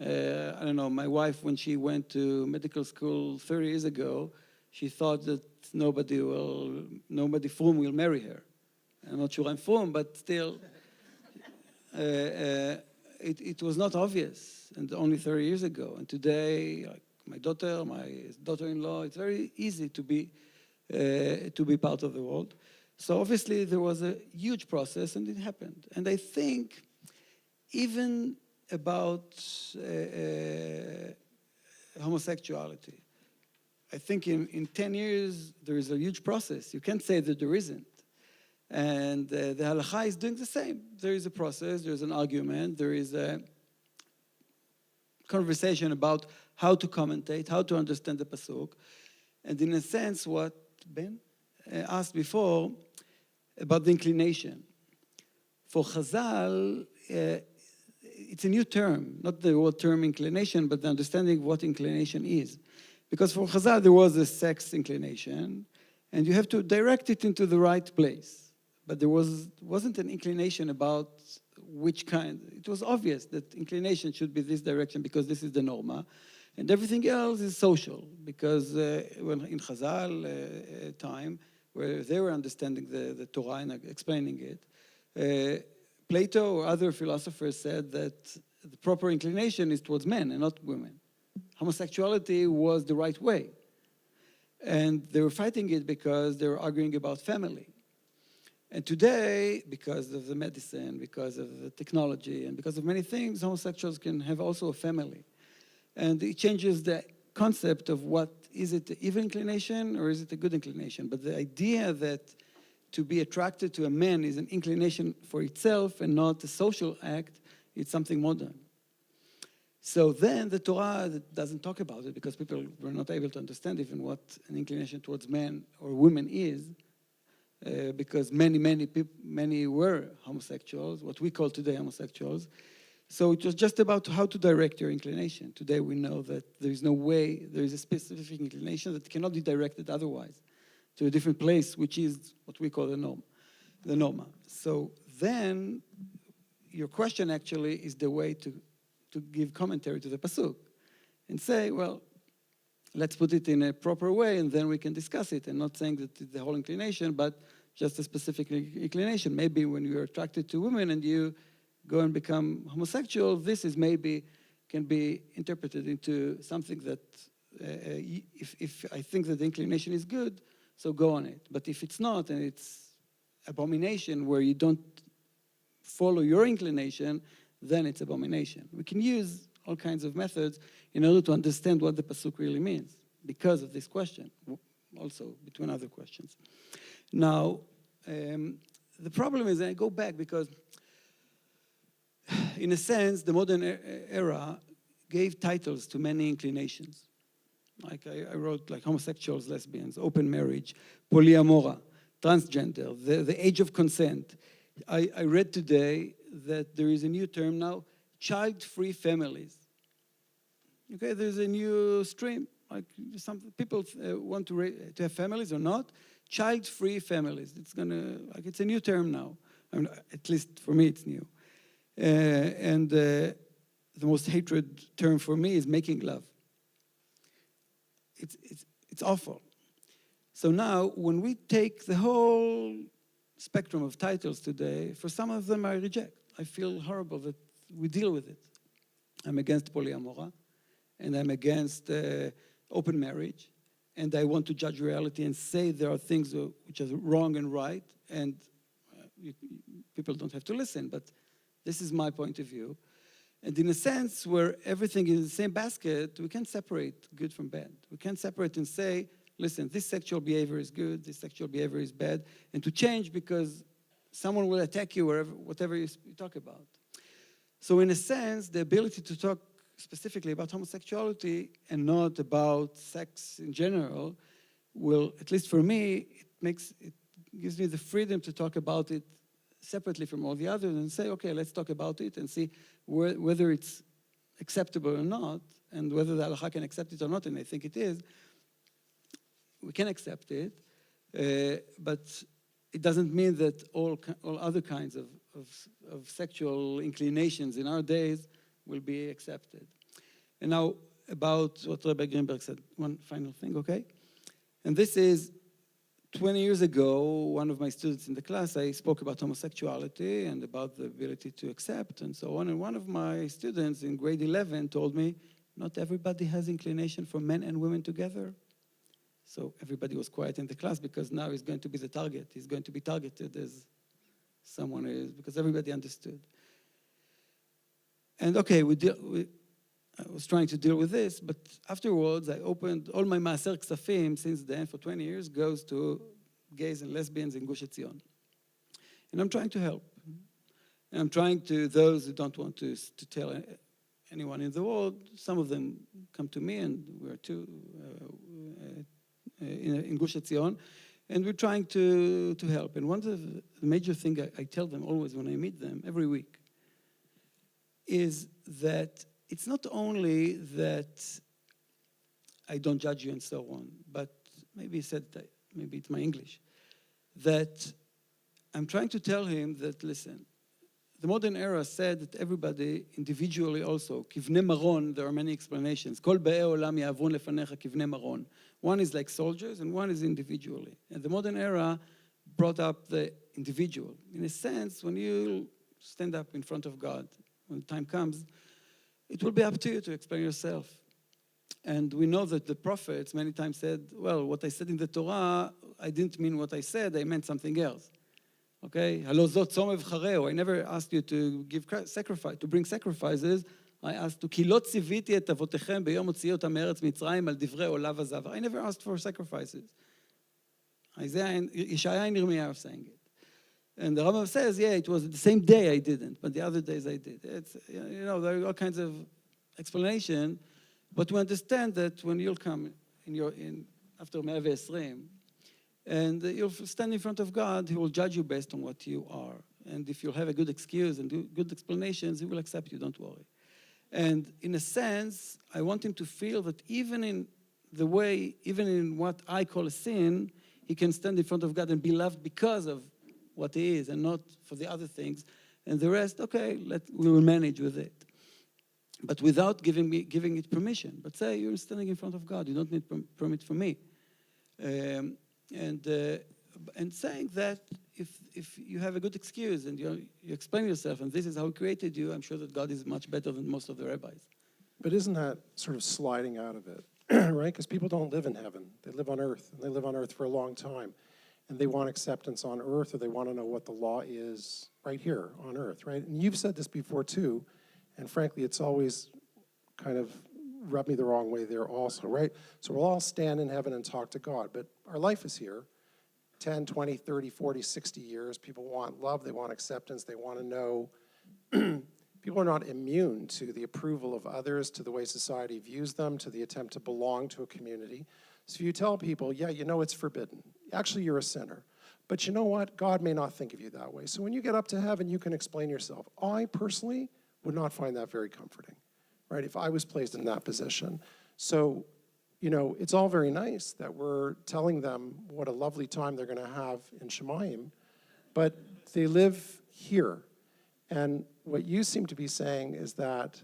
I don't know, my wife, when she went to medical school 30 years ago, she thought that nobody from will marry her. I'm not sure I'm from, but still, it was not obvious, and only 30 years ago. And today, like my daughter-in-law, it's very easy to be part of the world. So obviously, there was a huge process, and it happened. And I think even about homosexuality, I think in 10 years, there is a huge process. You can't say that there isn't. And the halacha is doing the same. There is a process, there's an argument, there is a conversation about how to commentate, how to understand the pasuk. And in a sense, what Ben asked before about the inclination. For Chazal, it's a new term, not the word term inclination, but the understanding of what inclination is. Because for Chazal, there was a sex inclination, and you have to direct it into the right place. But there wasn't an inclination about which kind. It was obvious that inclination should be this direction because this is the norma, and everything else is social. Because when in Chazal time, where they were understanding the Torah and explaining it, Plato or other philosophers said that the proper inclination is towards men and not women. Homosexuality was the right way. And they were fighting it because they were arguing about family. And today, because of the medicine, because of the technology, and because of many things, homosexuals can have also a family. And it changes the concept of what, is it an evil inclination or is it a good inclination? But the idea that to be attracted to a man is an inclination for itself and not a social act, it's something modern. So then the Torah doesn't talk about it because people were not able to understand even what an inclination towards men or women is, because many were homosexuals, what we call today homosexuals. So it was just about how to direct your inclination. Today we know that there is no way, there is a specific inclination that cannot be directed otherwise to a different place, which is what we call the norm, the norma. So then your question actually is the way to give commentary to the pasuk and say, well, let's put it in a proper way and then we can discuss it, and not saying that it's the whole inclination, but just a specific inclination. Maybe when you're attracted to women and you go and become homosexual, this is maybe can be interpreted into something that if I think that the inclination is good, so go on it. But if it's not, and it's abomination where you don't follow your inclination, then it's abomination. We can use all kinds of methods in order to understand what the pasuk really means because of this question, also between other questions. Now, the problem is, and I go back because in a sense, the modern era gave titles to many inclinations. Like I wrote like homosexuals, lesbians, open marriage, polyamora, transgender, the age of consent. I read today that there is a new term now, child-free families. Okay, there's a new stream. Like some people want to have families or not. Child-free families. It's a new term now. I mean, at least for me, it's new. And the most hated term for me is making love. It's awful. So now, when we take the whole spectrum of titles today, for some of them I reject. I feel horrible that we deal with it. I'm against polyamora, and I'm against open marriage, and I want to judge reality and say there are things which are wrong and right, and people don't have to listen, but this is my point of view. And in a sense where everything is in the same basket, we can't separate good from bad. We can't separate and say, listen, this sexual behavior is good, this sexual behavior is bad, and to change because someone will attack you whatever you talk about. So in a sense, the ability to talk specifically about homosexuality and not about sex in general will, at least for me, it gives me the freedom to talk about it separately from all the others and say, okay, let's talk about it and see whether it's acceptable or not, and whether the halacha can accept it or not, and I think it is. We can accept it, but it doesn't mean that all other kinds of sexual inclinations in our days will be accepted. And now about what Rabbi Greenberg said, one final thing, okay? And this is 20 years ago, one of my students in the class, I spoke about homosexuality and about the ability to accept and so on. And one of my students in grade 11 told me, not everybody has inclination for men and women together. So everybody was quiet in the class because now he's going to be the target. He's going to be targeted as someone is, because everybody understood. And okay, I was trying to deal with this, but afterwards I opened all my Maaser Ksafim since then for 20 years goes to gays and lesbians in Gush Etzion. And I'm trying to help. And I'm trying to, those who don't want to tell anyone in the world, some of them come to me, and we're two in Gush Etzion, and we're trying to help. And one of the major things I tell them always when I meet them, every week, is that it's not only that I don't judge you and so on, but maybe it's my English, that I'm trying to tell him that, listen, the modern era said that everybody individually also, kivnei maron, there are many explanations. Kol be'ei olam ya'avron lefanecha kivnei maron. One is like soldiers and one is individually. And the modern era brought up the individual. In a sense, when you stand up in front of God, when time comes, it will be up to you to explain yourself. And we know that the prophets many times said, well, what I said in the Torah, I didn't mean what I said, I meant something else. Okay? I never asked you to give sacrifice, to bring sacrifices. I asked to כי לא ציוויתי את אבותיכם ביום הוציאו אותם מארץ מצרים על דברי עולה וזהב. I never asked for sacrifices. Yeshaya and Yirmiyahu are saying it. And the Rambam says, yeah, it was the same day I didn't, but the other days I did. It's, there are all kinds of explanation, but we understand that when you'll come after 120, and you'll stand in front of God, He will judge you based on what you are. And if you have a good excuse and good explanations, He will accept you, don't worry. And in a sense, I want him to feel that even in what I call a sin, he can stand in front of God and be loved because of what he is and not for the other things. And the rest, okay, we will manage with it. But without giving it permission. But say you're standing in front of God, you don't need permit from me. And saying that if you have a good excuse and you explain yourself and this is how He created you, I'm sure that God is much better than most of the rabbis. But isn't that sort of sliding out of it, right? Because people don't live in heaven. They live on earth, and they live on earth for a long time. And they want acceptance on earth, or they want to know what the law is right here on earth, right? And you've said this before too, and frankly, it's always kind of rubbed me the wrong way there also, right? So we'll all stand in heaven and talk to God, but our life is here. 10, 20, 30, 40, 60 years. People want love, they want acceptance, they want to know. People are not immune to the approval of others, to the way society views them, to the attempt to belong to a community. So if you tell people, yeah, you know it's forbidden. Actually, you're a sinner. But you know what? God may not think of you that way. So when you get up to heaven, you can explain yourself. I personally would not find that very comforting, right, if I was placed in that position. So, you know, it's all very nice that we're telling them what a lovely time they're going to have in Shemayim, but they live here. And what you seem to be saying is that,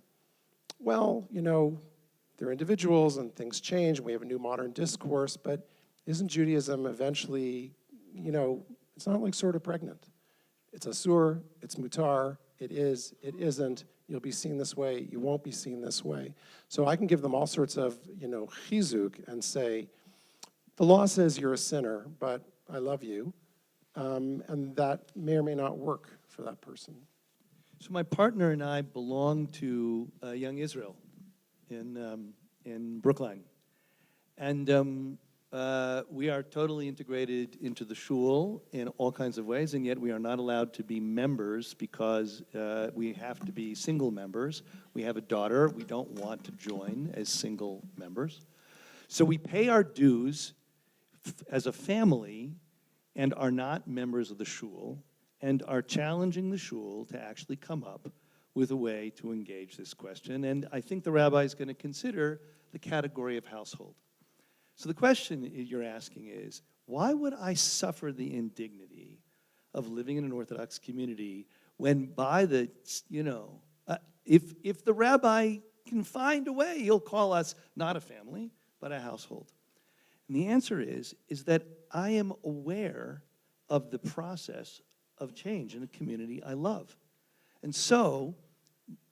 well, you know, they're individuals and things change, and we have a new modern discourse, but isn't Judaism eventually, you know, it's not like sort of pregnant. It's asur, it's mutar, it is, it isn't, you'll be seen this way, you won't be seen this way. So I can give them all sorts of, you know, chizuk and say, the law says you're a sinner, but I love you, and that may or may not work for that person. So my partner and I belong to Young Israel in Brookline. And we are totally integrated into the shul in all kinds of ways, and yet we are not allowed to be members because we have to be single members. We have a daughter. We don't want to join as single members. So we pay our dues as a family and are not members of the shul and are challenging the shul to actually come up with a way to engage this question. And I think the rabbi is going to consider the category of household. So the question you're asking is, why would I suffer the indignity of living in an Orthodox community when by the, you know, if the rabbi can find a way, he'll call us not a family, but a household. And the answer is that I am aware of the process of change in a community I love. And so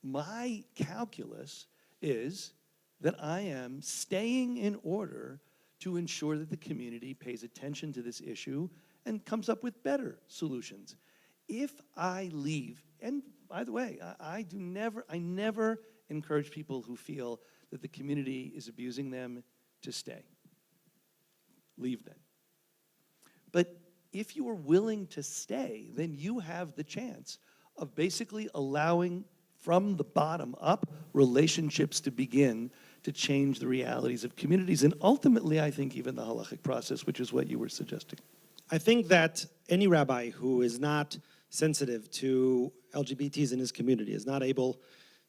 my calculus is that I am staying in order to ensure that the community pays attention to this issue and comes up with better solutions. If I leave, and by the way, I never encourage people who feel that the community is abusing them to stay. Leave then. But if you are willing to stay, then you have the chance of basically allowing from the bottom up relationships to begin to change the realities of communities, and ultimately, I think, even the halachic process, which is what you were suggesting. I think that any rabbi who is not sensitive to LGBTs in his community is not able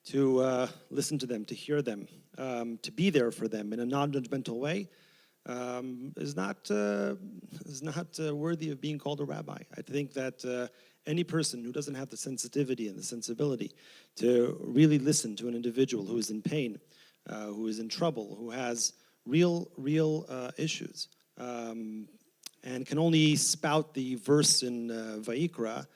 to listen to them, to hear them, to be there for them in a non-judgmental way, is not worthy of being called a rabbi. I think that any person who doesn't have the sensitivity and the sensibility to really listen to an individual who is in pain, who is in trouble, who has real issues, and can only spout the verse in Vayikra,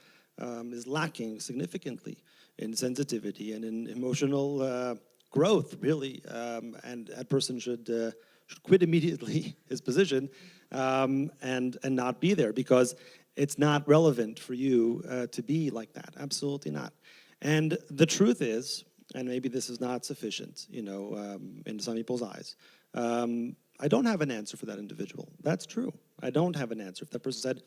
is lacking significantly in sensitivity and in emotional growth, really, and that person should quit immediately his position and not be there, because it's not relevant for you to be like that. Absolutely not. And the truth is, and maybe this is not sufficient, in some people's eyes, I don't have an answer for that individual. That's true. I don't have an answer. If that person said,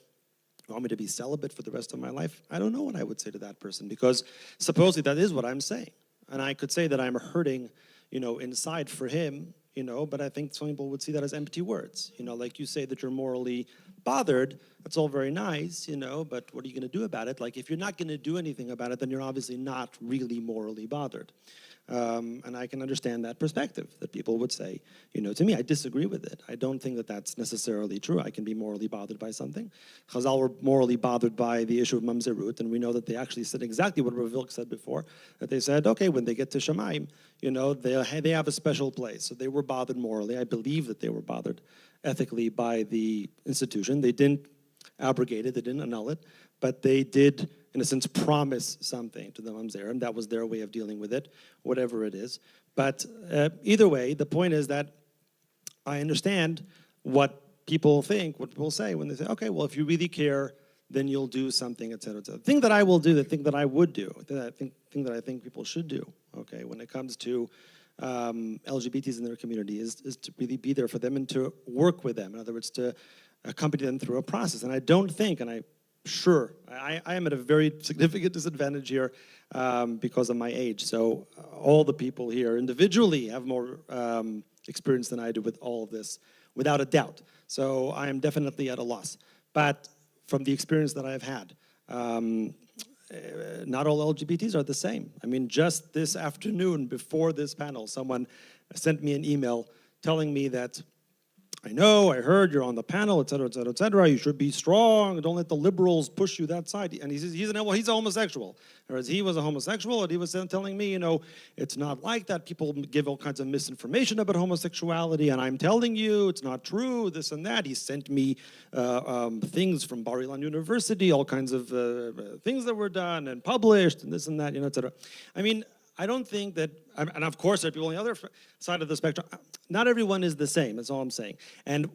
"You want me to be celibate for the rest of my life?" I don't know what I would say to that person, because supposedly that is what I'm saying. And I could say that I'm hurting, inside for him, but I think some people would see that as empty words. Like you say that you're morally bothered, that's all very nice, but what are you going to do about it? Like, if you're not going to do anything about it, then you're obviously not really morally bothered. And I can understand that perspective, that people would say, to me, I disagree with it. I don't think that that's necessarily true. I can be morally bothered by something. Chazal were morally bothered by the issue of mamzerut, and we know that they actually said exactly what Rabbi Vilk said before, that they said, okay, when they get to Shemaim, they have a special place. So they were bothered morally. I believe that they were bothered ethically by the institution. They didn't abrogate it, they didn't annul it, but they did, in a sense, promise something to the mamzerim. That was their way of dealing with it, whatever it is. But either way, the point is that I understand what people think, what people say when they say, okay, well, if you really care, then you'll do something, et cetera, et cetera. The thing that I will do, the thing that I would do, the thing that I think people should do, okay, when it comes to LGBTs in their community is to really be there for them and to work with them. In other words, to accompany them through a process. And I don't think, and I am at a very significant disadvantage here because of my age. So all the people here individually have more experience than I do with all of this, without a doubt. So I am definitely at a loss. But from the experience that I've had, not all LGBTs are the same. I mean, just this afternoon before this panel, someone sent me an email telling me that, I heard you're on the panel, et cetera, et cetera, et cetera. You should be strong. Don't let the liberals push you that side. And he says, he's a homosexual. Whereas he was a homosexual, and he was telling me, it's not like that. People give all kinds of misinformation about homosexuality, and I'm telling you, it's not true, this and that. He sent me things from Bar Ilan University, all kinds of things that were done and published, and this and that, et cetera. I mean, I don't think that, and of course there are people on the other side of the spectrum. Not everyone is the same, that's all I'm saying. And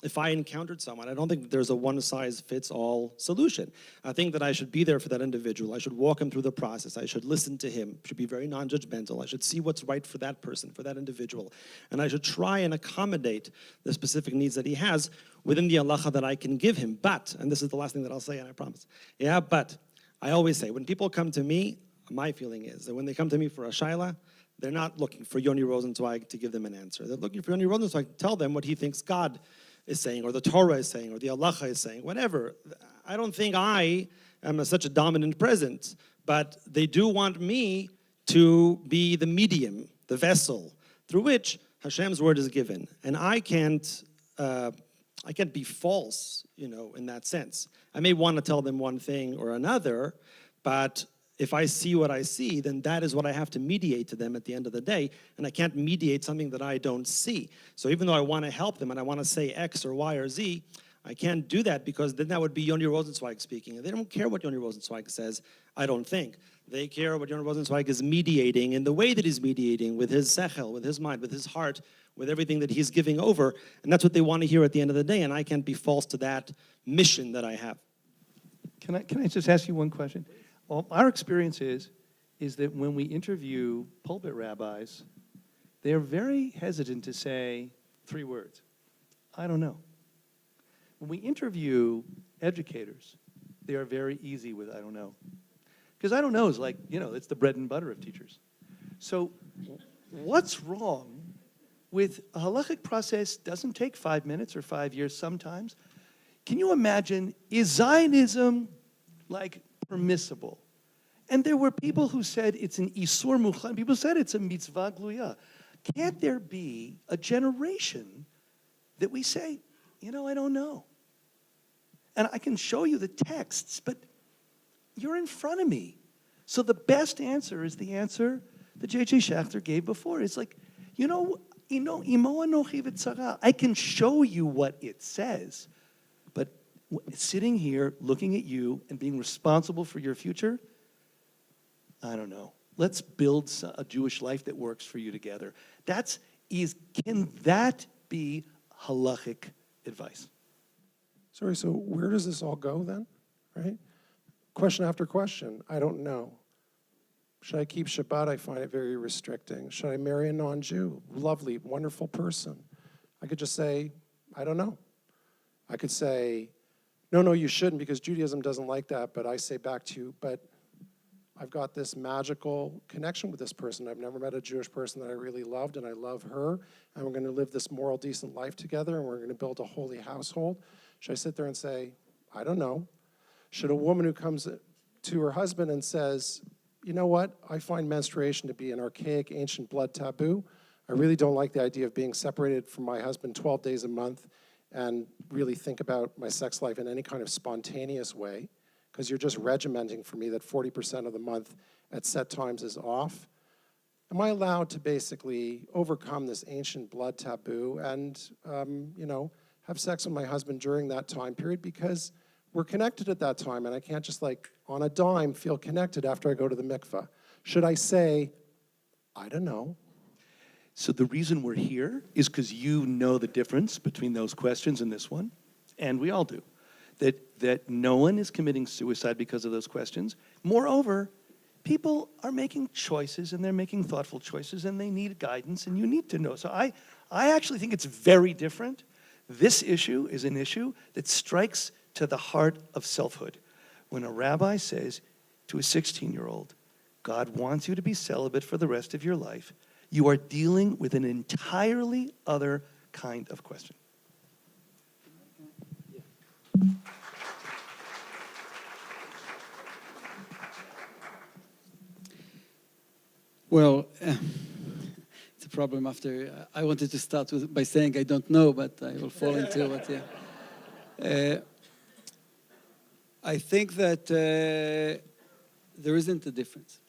if I encountered someone, I don't think that there's a one-size-fits-all solution. I think that I should be there for that individual. I should walk him through the process. I should listen to him. I should be very non-judgmental. I should see what's right for that person, for that individual. And I should try and accommodate the specific needs that he has within the halacha that I can give him. But, and this is the last thing that I'll say, and I promise. But I always say, when people come to me, my feeling is that when they come to me for a shaila, they're not looking for Yoni Rosensweig to give them an answer. They're looking for Yoni Rosensweig to tell them what he thinks God is saying, or the Torah is saying, or the halacha is saying, whatever. I don't think I am such a dominant presence, but they do want me to be the medium, the vessel, through which Hashem's word is given. And I can't be false, in that sense. I may want to tell them one thing or another, but if I see what I see, then that is what I have to mediate to them at the end of the day, and I can't mediate something that I don't see. So even though I want to help them and I want to say X or Y or Z, I can't do that, because then that would be Yoni Rosensweig speaking. And they don't care what Yoni Rosensweig says, I don't think. They care what Yoni Rosensweig is mediating in the way that he's mediating, with his sechel, with his mind, with his heart, with everything that he's giving over. And that's what they want to hear at the end of the day, and I can't be false to that mission that I have. Can I just ask you one question? Well, our experience is that when we interview pulpit rabbis, they're very hesitant to say 3 words. I don't know. When we interview educators, they are very easy with I don't know. Because I don't know is like, it's the bread and butter of teachers. So what's wrong with a halachic process? Doesn't take 5 minutes or 5 years sometimes. Can you imagine, is Zionism permissible? And there were people who said it's an isur muchan. People said it's a mitzvah gluya. Can't there be a generation that we say, I don't know? And I can show you the texts, but you're in front of me. So the best answer is the answer that J.J. Schachter gave before. It's like, imo anochi v'tzara. I can show you what it says, but sitting here, looking at you, and being responsible for your future, I don't know. let's build a Jewish life that works for you together. Can that be halachic advice? Sorry, so where does this all go then, right? Question after question, I don't know. Should I keep Shabbat? I find it very restricting. Should I marry a non-Jew? Lovely, wonderful person. I could just say, I don't know. I could say, no, you shouldn't because Judaism doesn't like that, but I say back to you, but I've got this magical connection with this person. I've never met a Jewish person that I really loved, and I love her, and we're going to live this moral, decent life together, and we're going to build a holy household. Should I sit there and say, I don't know? Should a woman who comes to her husband and says, you know what, I find menstruation to be an archaic, ancient blood taboo. I really don't like the idea of being separated from my husband 12 days a month and really think about my sex life in any kind of spontaneous way, because you're just regimenting for me that 40% of the month at set times is off. Am I allowed to basically overcome this ancient blood taboo and, have sex with my husband during that time period because we're connected at that time and I can't just like on a dime feel connected after I go to the mikveh? Should I say, I don't know? So the reason we're here is because you know the difference between those questions and this one, and we all do. That no one is committing suicide because of those questions. Moreover, people are making choices and they're making thoughtful choices and they need guidance and you need to know. So I actually think it's very different. This issue is an issue that strikes to the heart of selfhood. When a rabbi says to a 16-year-old, God wants you to be celibate for the rest of your life, you are dealing with an entirely other kind of question. Well, it's a problem after. I wanted to start by saying I don't know, but I will fall into it, yeah. I think that there isn't a difference.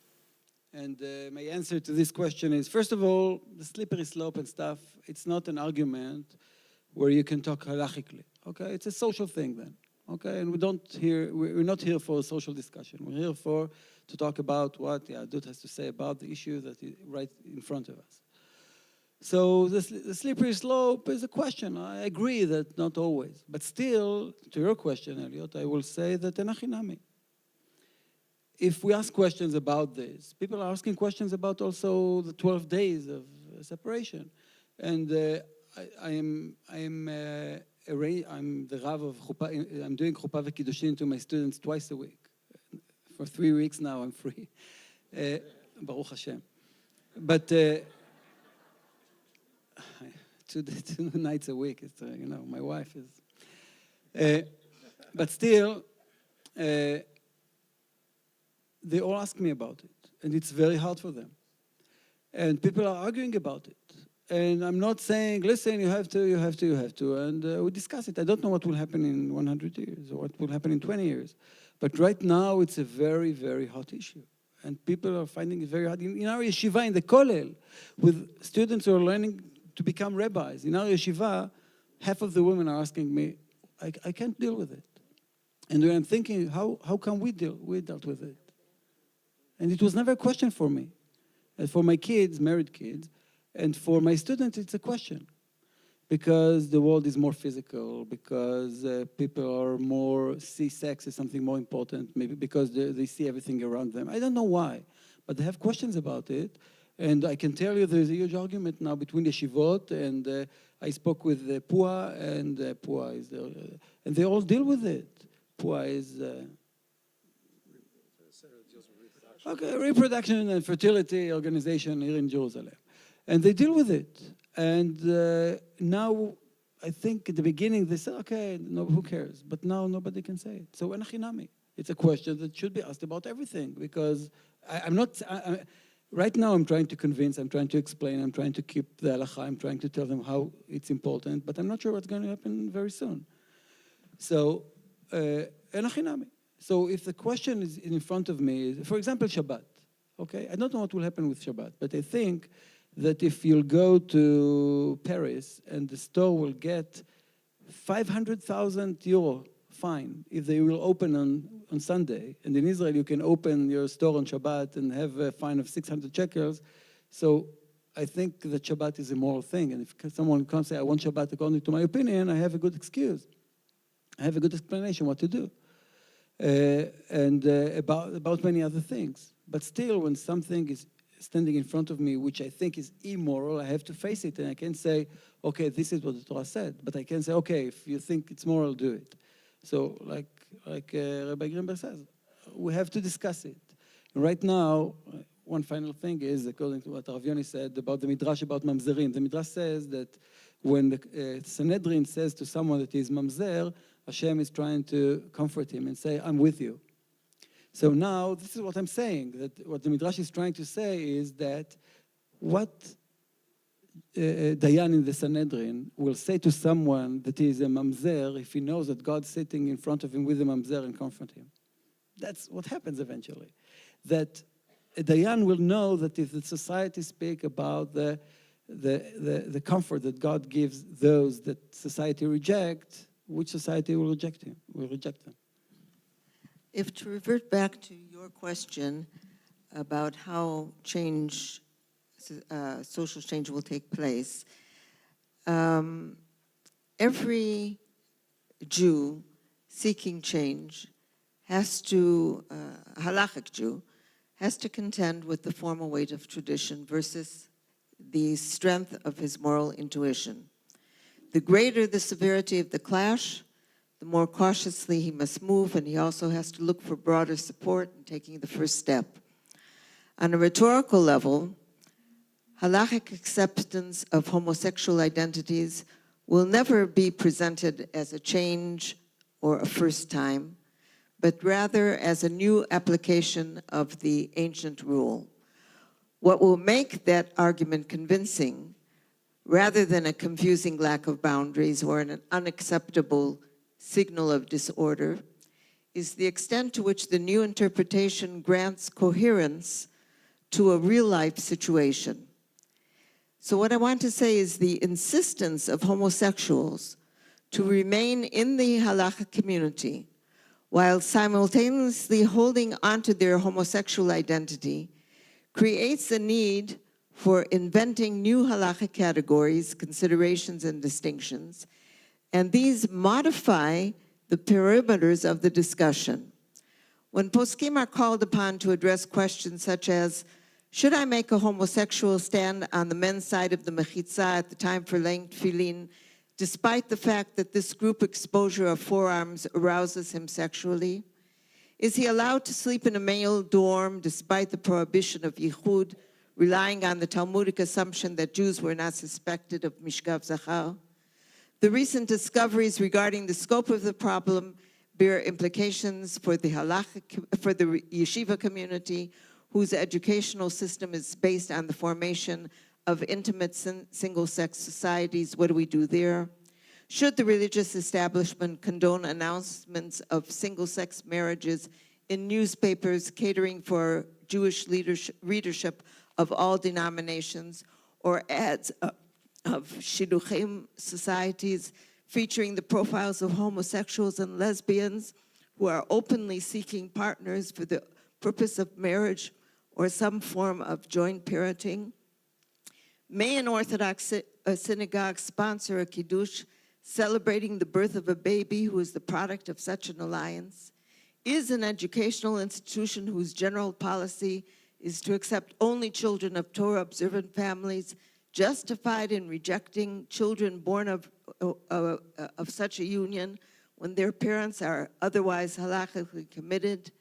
And my answer to this question is, first of all, the slippery slope and stuff, it's not an argument where you can talk halachically, okay? It's a social thing then, okay? And we're not here for a social discussion. We're here to talk about what the Yahudut has to say about the issue that is right in front of us. So the slippery slope is a question. I agree that not always. But still, to your question, Elliott, I will say that enachinami. If we ask questions about this, people are asking questions about also the 12 days of separation. And I'm the Rav of Chuppah. I'm doing Chuppah v'Kiddushin to my students twice a week. For 3 weeks now, I'm free. Baruch Hashem. But 2 nights a week, it's, my wife is. But still, they all ask me about it, and it's very hard for them. And people are arguing about it. And I'm not saying, listen, you have to, and we discuss it. I don't know what will happen in 100 years or what will happen in 20 years. But right now, it's a very, very hot issue. And people are finding it very hard. In our yeshiva, in the kollel, with students who are learning to become rabbis, in our yeshiva, half of the women are asking me, I can't deal with it. And I'm thinking, how can we dealt with it? And it was never a question for me. And for my kids, married kids, and for my students, it's a question. Because the world is more physical, because people are see sex as something more important, maybe because they see everything around them. I don't know why, but they have questions about it. And I can tell you there's a huge argument now between yeshivot, and I spoke with Pua, and Pua is there, and they all deal with it. Pua is... reproduction and fertility organization here in Jerusalem. And they deal with it. And now, I think at the beginning they said, okay, no, who cares? But now nobody can say it. So enachinami. It's a question that should be asked about everything, because right now I'm trying to convince, I'm trying to explain, I'm trying to keep the halacha, I'm trying to tell them how it's important, but I'm not sure what's going to happen very soon. So, enachinami. So if the question is in front of me, for example, Shabbat, okay? I don't know what will happen with Shabbat, but I think that if you'll go to Paris and the store will get 500,000 euro fine if they will open on on Sunday. And in Israel, you can open your store on Shabbat and have a fine of 600 shekels. So I think that Shabbat is a moral thing. And if someone comes and say, I want Shabbat according to my opinion, I have a good excuse. I have a good explanation what to do. And about many other things. But still, when something is standing in front of me, which I think is immoral, I have to face it. And I can't say, okay, this is what the Torah said. But I can say, okay, if you think it's moral, do it. So like Rabbi Greenberg says, we have to discuss it. And right now, one final thing is, according to what Rav Yoni said about the Midrash about Mamzerim, the Midrash says that when the Sanhedrin says to someone that he is Mamzer, Hashem is trying to comfort him and say, I'm with you. So now, this is what I'm saying, that what the Midrash is trying to say is that what Dayan in the Sanhedrin will say to someone that he is a mamzer if he knows that God's sitting in front of him with a mamzer and comfort him. That's what happens eventually. That a Dayan will know that if the society speak about the comfort that God gives those that society reject, which society will reject him, will reject them. If to revert back to your question about how change, social change will take place, every Jew seeking change has to, halachic Jew, has to contend with the formal weight of tradition versus the strength of his moral intuition. The greater the severity of the clash, the more cautiously he must move, and he also has to look for broader support in taking the first step. On a rhetorical level, halachic acceptance of homosexual identities will never be presented as a change or a first time, but rather as a new application of the ancient rule. What will make that argument convincing, rather than a confusing lack of boundaries or an unacceptable signal of disorder, is the extent to which the new interpretation grants coherence to a real-life situation. So what I want to say is the insistence of homosexuals to remain in the halachic community while simultaneously holding onto their homosexual identity creates a need for inventing new halachic categories, considerations, and distinctions, and these modify the perimeters of the discussion. When poskim are called upon to address questions such as, should I make a homosexual stand on the men's side of the mechitza at the time for laying tefillin, despite the fact that this group exposure of forearms arouses him sexually? Is he allowed to sleep in a male dorm despite the prohibition of yichud, relying on the Talmudic assumption that Jews were not suspected of mishkav zachar? The recent discoveries regarding the scope of the problem bear implications for the yeshiva community, whose educational system is based on the formation of intimate single-sex societies. What do we do there? Should the religious establishment condone announcements of single-sex marriages in newspapers catering for Jewish readership of all denominations, or ads of shidduchim societies featuring the profiles of homosexuals and lesbians who are openly seeking partners for the purpose of marriage or some form of joint parenting? May an Orthodox synagogue sponsor a kiddush celebrating the birth of a baby who is the product of such an alliance? Is an educational institution whose general policy is to accept only children of Torah-observant families justified in rejecting children born of such a union when their parents are otherwise halachically committed?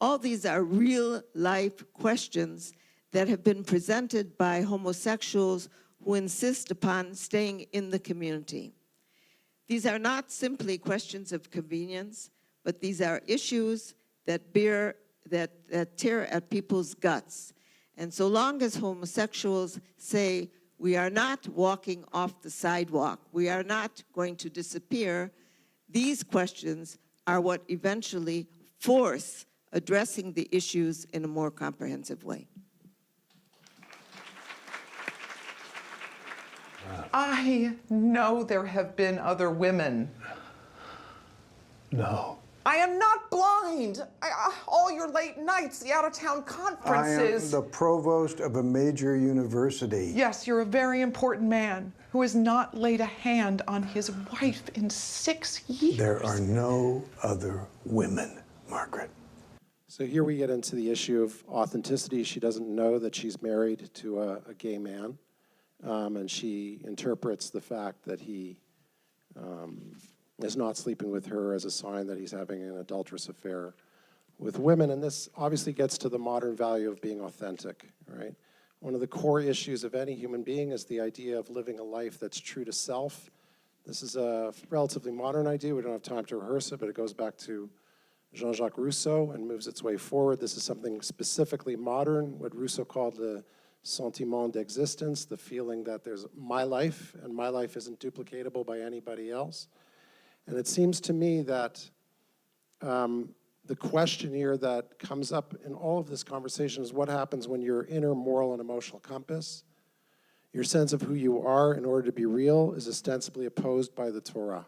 All these are real-life questions that have been presented by homosexuals who insist upon staying in the community. These are not simply questions of convenience, but these are issues that tear at people's guts. And so long as homosexuals say, we are not walking off the sidewalk, we are not going to disappear, these questions are what eventually force addressing the issues in a more comprehensive way. I know there have been other women. No. I am not blind. All your late nights, the out-of-town conferences. I am the provost of a major university. Yes, you're a very important man who has not laid a hand on his wife in 6 years. There are no other women, Margaret. So here we get into the issue of authenticity. She doesn't know that she's married to a gay man, and she interprets the fact that he is not sleeping with her as a sign that he's having an adulterous affair with women. And this obviously gets to the modern value of being authentic, right? One of the core issues of any human being is the idea of living a life that's true to self. This is a relatively modern idea. We don't have time to rehearse it, but it goes back to Jean-Jacques Rousseau and moves its way forward. This is something specifically modern, what Rousseau called the sentiment d'existence, the feeling that there's my life, and my life isn't duplicatable by anybody else. And it seems to me that the question here that comes up in all of this conversation is what happens when your inner moral and emotional compass, your sense of who you are in order to be real, is ostensibly opposed by the Torah.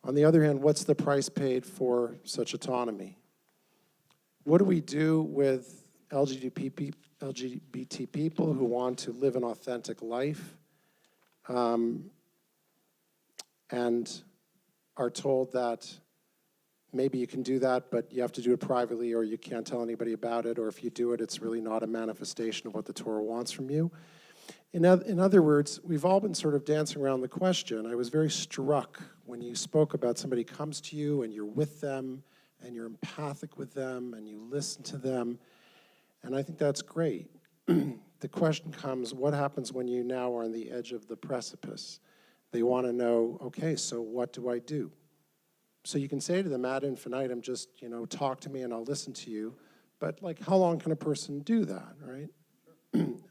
On the other hand, what's the price paid for such autonomy? What do we do with LGBT people who want to live an authentic life and are told that maybe you can do that, but you have to do it privately, or you can't tell anybody about it, or if you do it, it's really not a manifestation of what the Torah wants from you? In other words, we've all been sort of dancing around the question. I was very struck when you spoke about somebody comes to you and you're with them and you're empathic with them and you listen to them, and I think that's great. The question comes, what happens when you now are on the edge of the precipice? They want to know, okay, so what do I do? So you can say to them ad infinitum, just, talk to me and I'll listen to you. But like, how long can a person do that, right?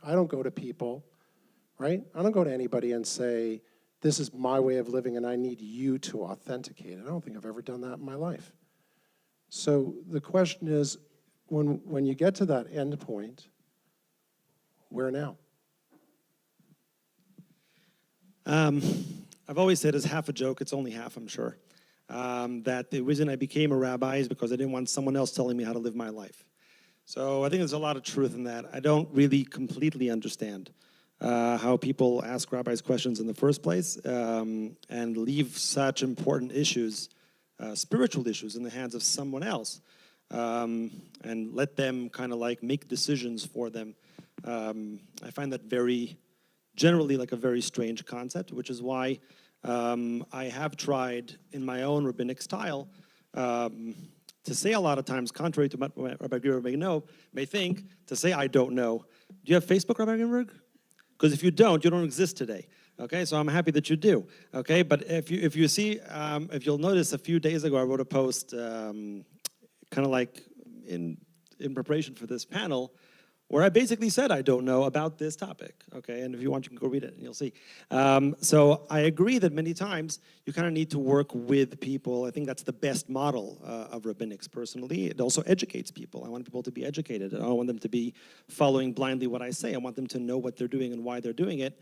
I don't go to people, right? I don't go to anybody and say, this is my way of living and I need you to authenticate it. I don't think I've ever done that in my life. So the question is, when you get to that end point, where now? I've always said, as half a joke, it's only half, I'm sure, that the reason I became a rabbi is because I didn't want someone else telling me how to live my life. So I think there's a lot of truth in that. I don't really completely understand how people ask rabbis questions in the first place and leave such important issues, spiritual issues, in the hands of someone else and let them kind of like make decisions for them. I find that generally like a very strange concept, which is why I have tried in my own rabbinic style to say a lot of times, contrary to what Rabbi Greenberg may think, to say I don't know. Do you have Facebook, Rabbi Greenberg? Because if you don't exist today. Okay, so I'm happy that you do. Okay, but if you see, if you'll notice, a few days ago I wrote a post, kind of like in preparation for this panel, where I basically said I don't know about this topic, okay? And if you want, you can go read it and you'll see. So I agree that many times you kind of need to work with people. I think that's the best model of rabbinics, personally. It also educates people. I want people to be educated. I don't want them to be following blindly what I say. I want them to know what they're doing and why they're doing it.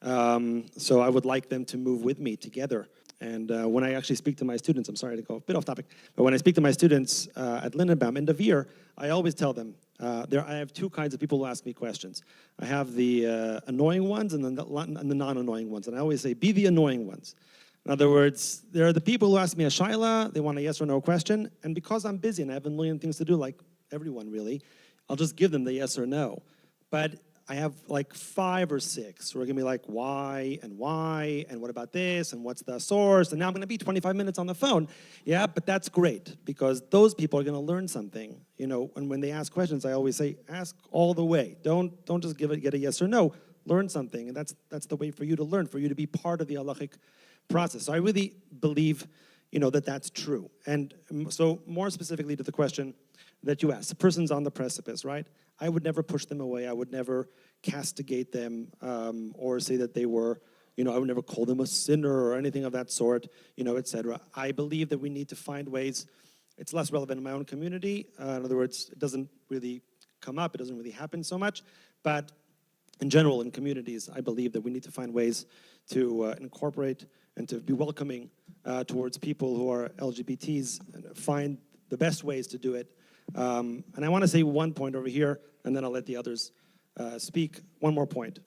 So I would like them to move with me together. And when I actually speak to my students, I'm sorry to go a bit off topic, but when I speak to my students at Lindenbaum, end of year, I always tell them, I have two kinds of people who ask me questions. I have the annoying ones and the non-annoying ones. And I always say, be the annoying ones. In other words, there are the people who ask me a shaila, they want a yes or no question, and because I'm busy and I have a million things to do, like everyone really, I'll just give them the yes or no. But I have like 5 or 6 who are going to be like, why, and what about this, and what's the source, and now I'm going to be 25 minutes on the phone. Yeah, but that's great, because those people are going to learn something. And when they ask questions, I always say, ask all the way. Don't just get a yes or no. Learn something, and that's the way for you to learn, for you to be part of the halachic process. So I really believe, that that's true. And so more specifically to the question that you asked, the person's on the precipice, right? I would never push them away. I would never castigate them or say that they were, I would never call them a sinner or anything of that sort, etc. I believe that we need to find ways. It's less relevant in my own community. In other words, it doesn't really come up. It doesn't really happen so much. But in general, in communities, I believe that we need to find ways to incorporate and to be welcoming towards people who are LGBTs, and find the best ways to do it. And I want to say one point over here, and then I'll let the others speak. One more point.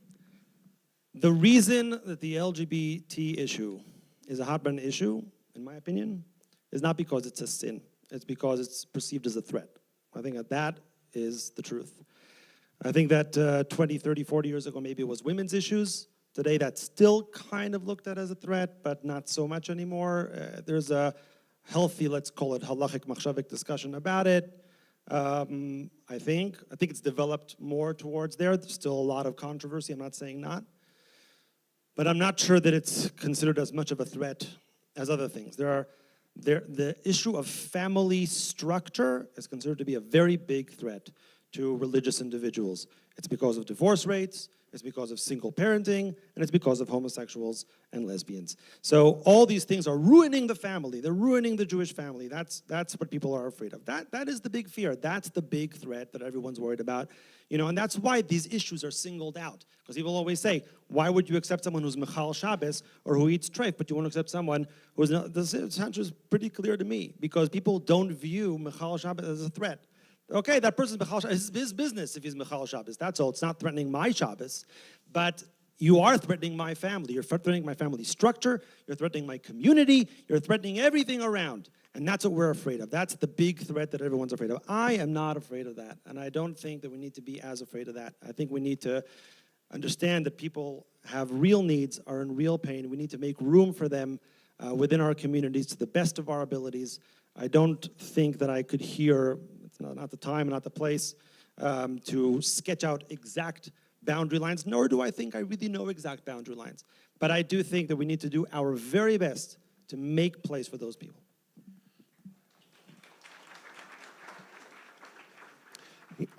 The reason that the LGBT issue is a hot button issue, in my opinion, is not because it's a sin. It's because it's perceived as a threat. I think that is the truth. I think that 20, 30, 40 years ago, maybe it was women's issues. Today, that's still kind of looked at as a threat, but not so much anymore. There's a healthy, let's call it halachic, machshavik discussion about it. I think it's developed more towards there. There's still a lot of controversy. I'm not saying not. But I'm not sure that it's considered as much of a threat as other things. The issue of family structure is considered to be a very big threat to religious individuals. It's because of divorce rates, it's because of single parenting, and it's because of homosexuals and lesbians. So all these things are ruining the family. They're ruining the Jewish family. That's what people are afraid of. That is the big fear. That's the big threat that everyone's worried about. And that's why these issues are singled out. Because people always say, why would you accept someone who's Mechal Shabbos or who eats treif, but you won't accept someone who's not? The answer is pretty clear to me, because people don't view Mechal Shabbos as a threat. Okay, that person's Mechal Shabbos. It's his business if he's Mechal Shabbos. That's all. It's not threatening my Shabbos. But you are threatening my family. You're threatening my family structure. You're threatening my community. You're threatening everything around. And that's what we're afraid of. That's the big threat that everyone's afraid of. I am not afraid of that. And I don't think that we need to be as afraid of that. I think we need to understand that people have real needs, are in real pain. We need to make room for them within our communities to the best of our abilities. I don't think that I could hear, it's not the time, not the place, to sketch out exact boundary lines, nor do I think I really know exact boundary lines. But I do think that we need to do our very best to make place for those people.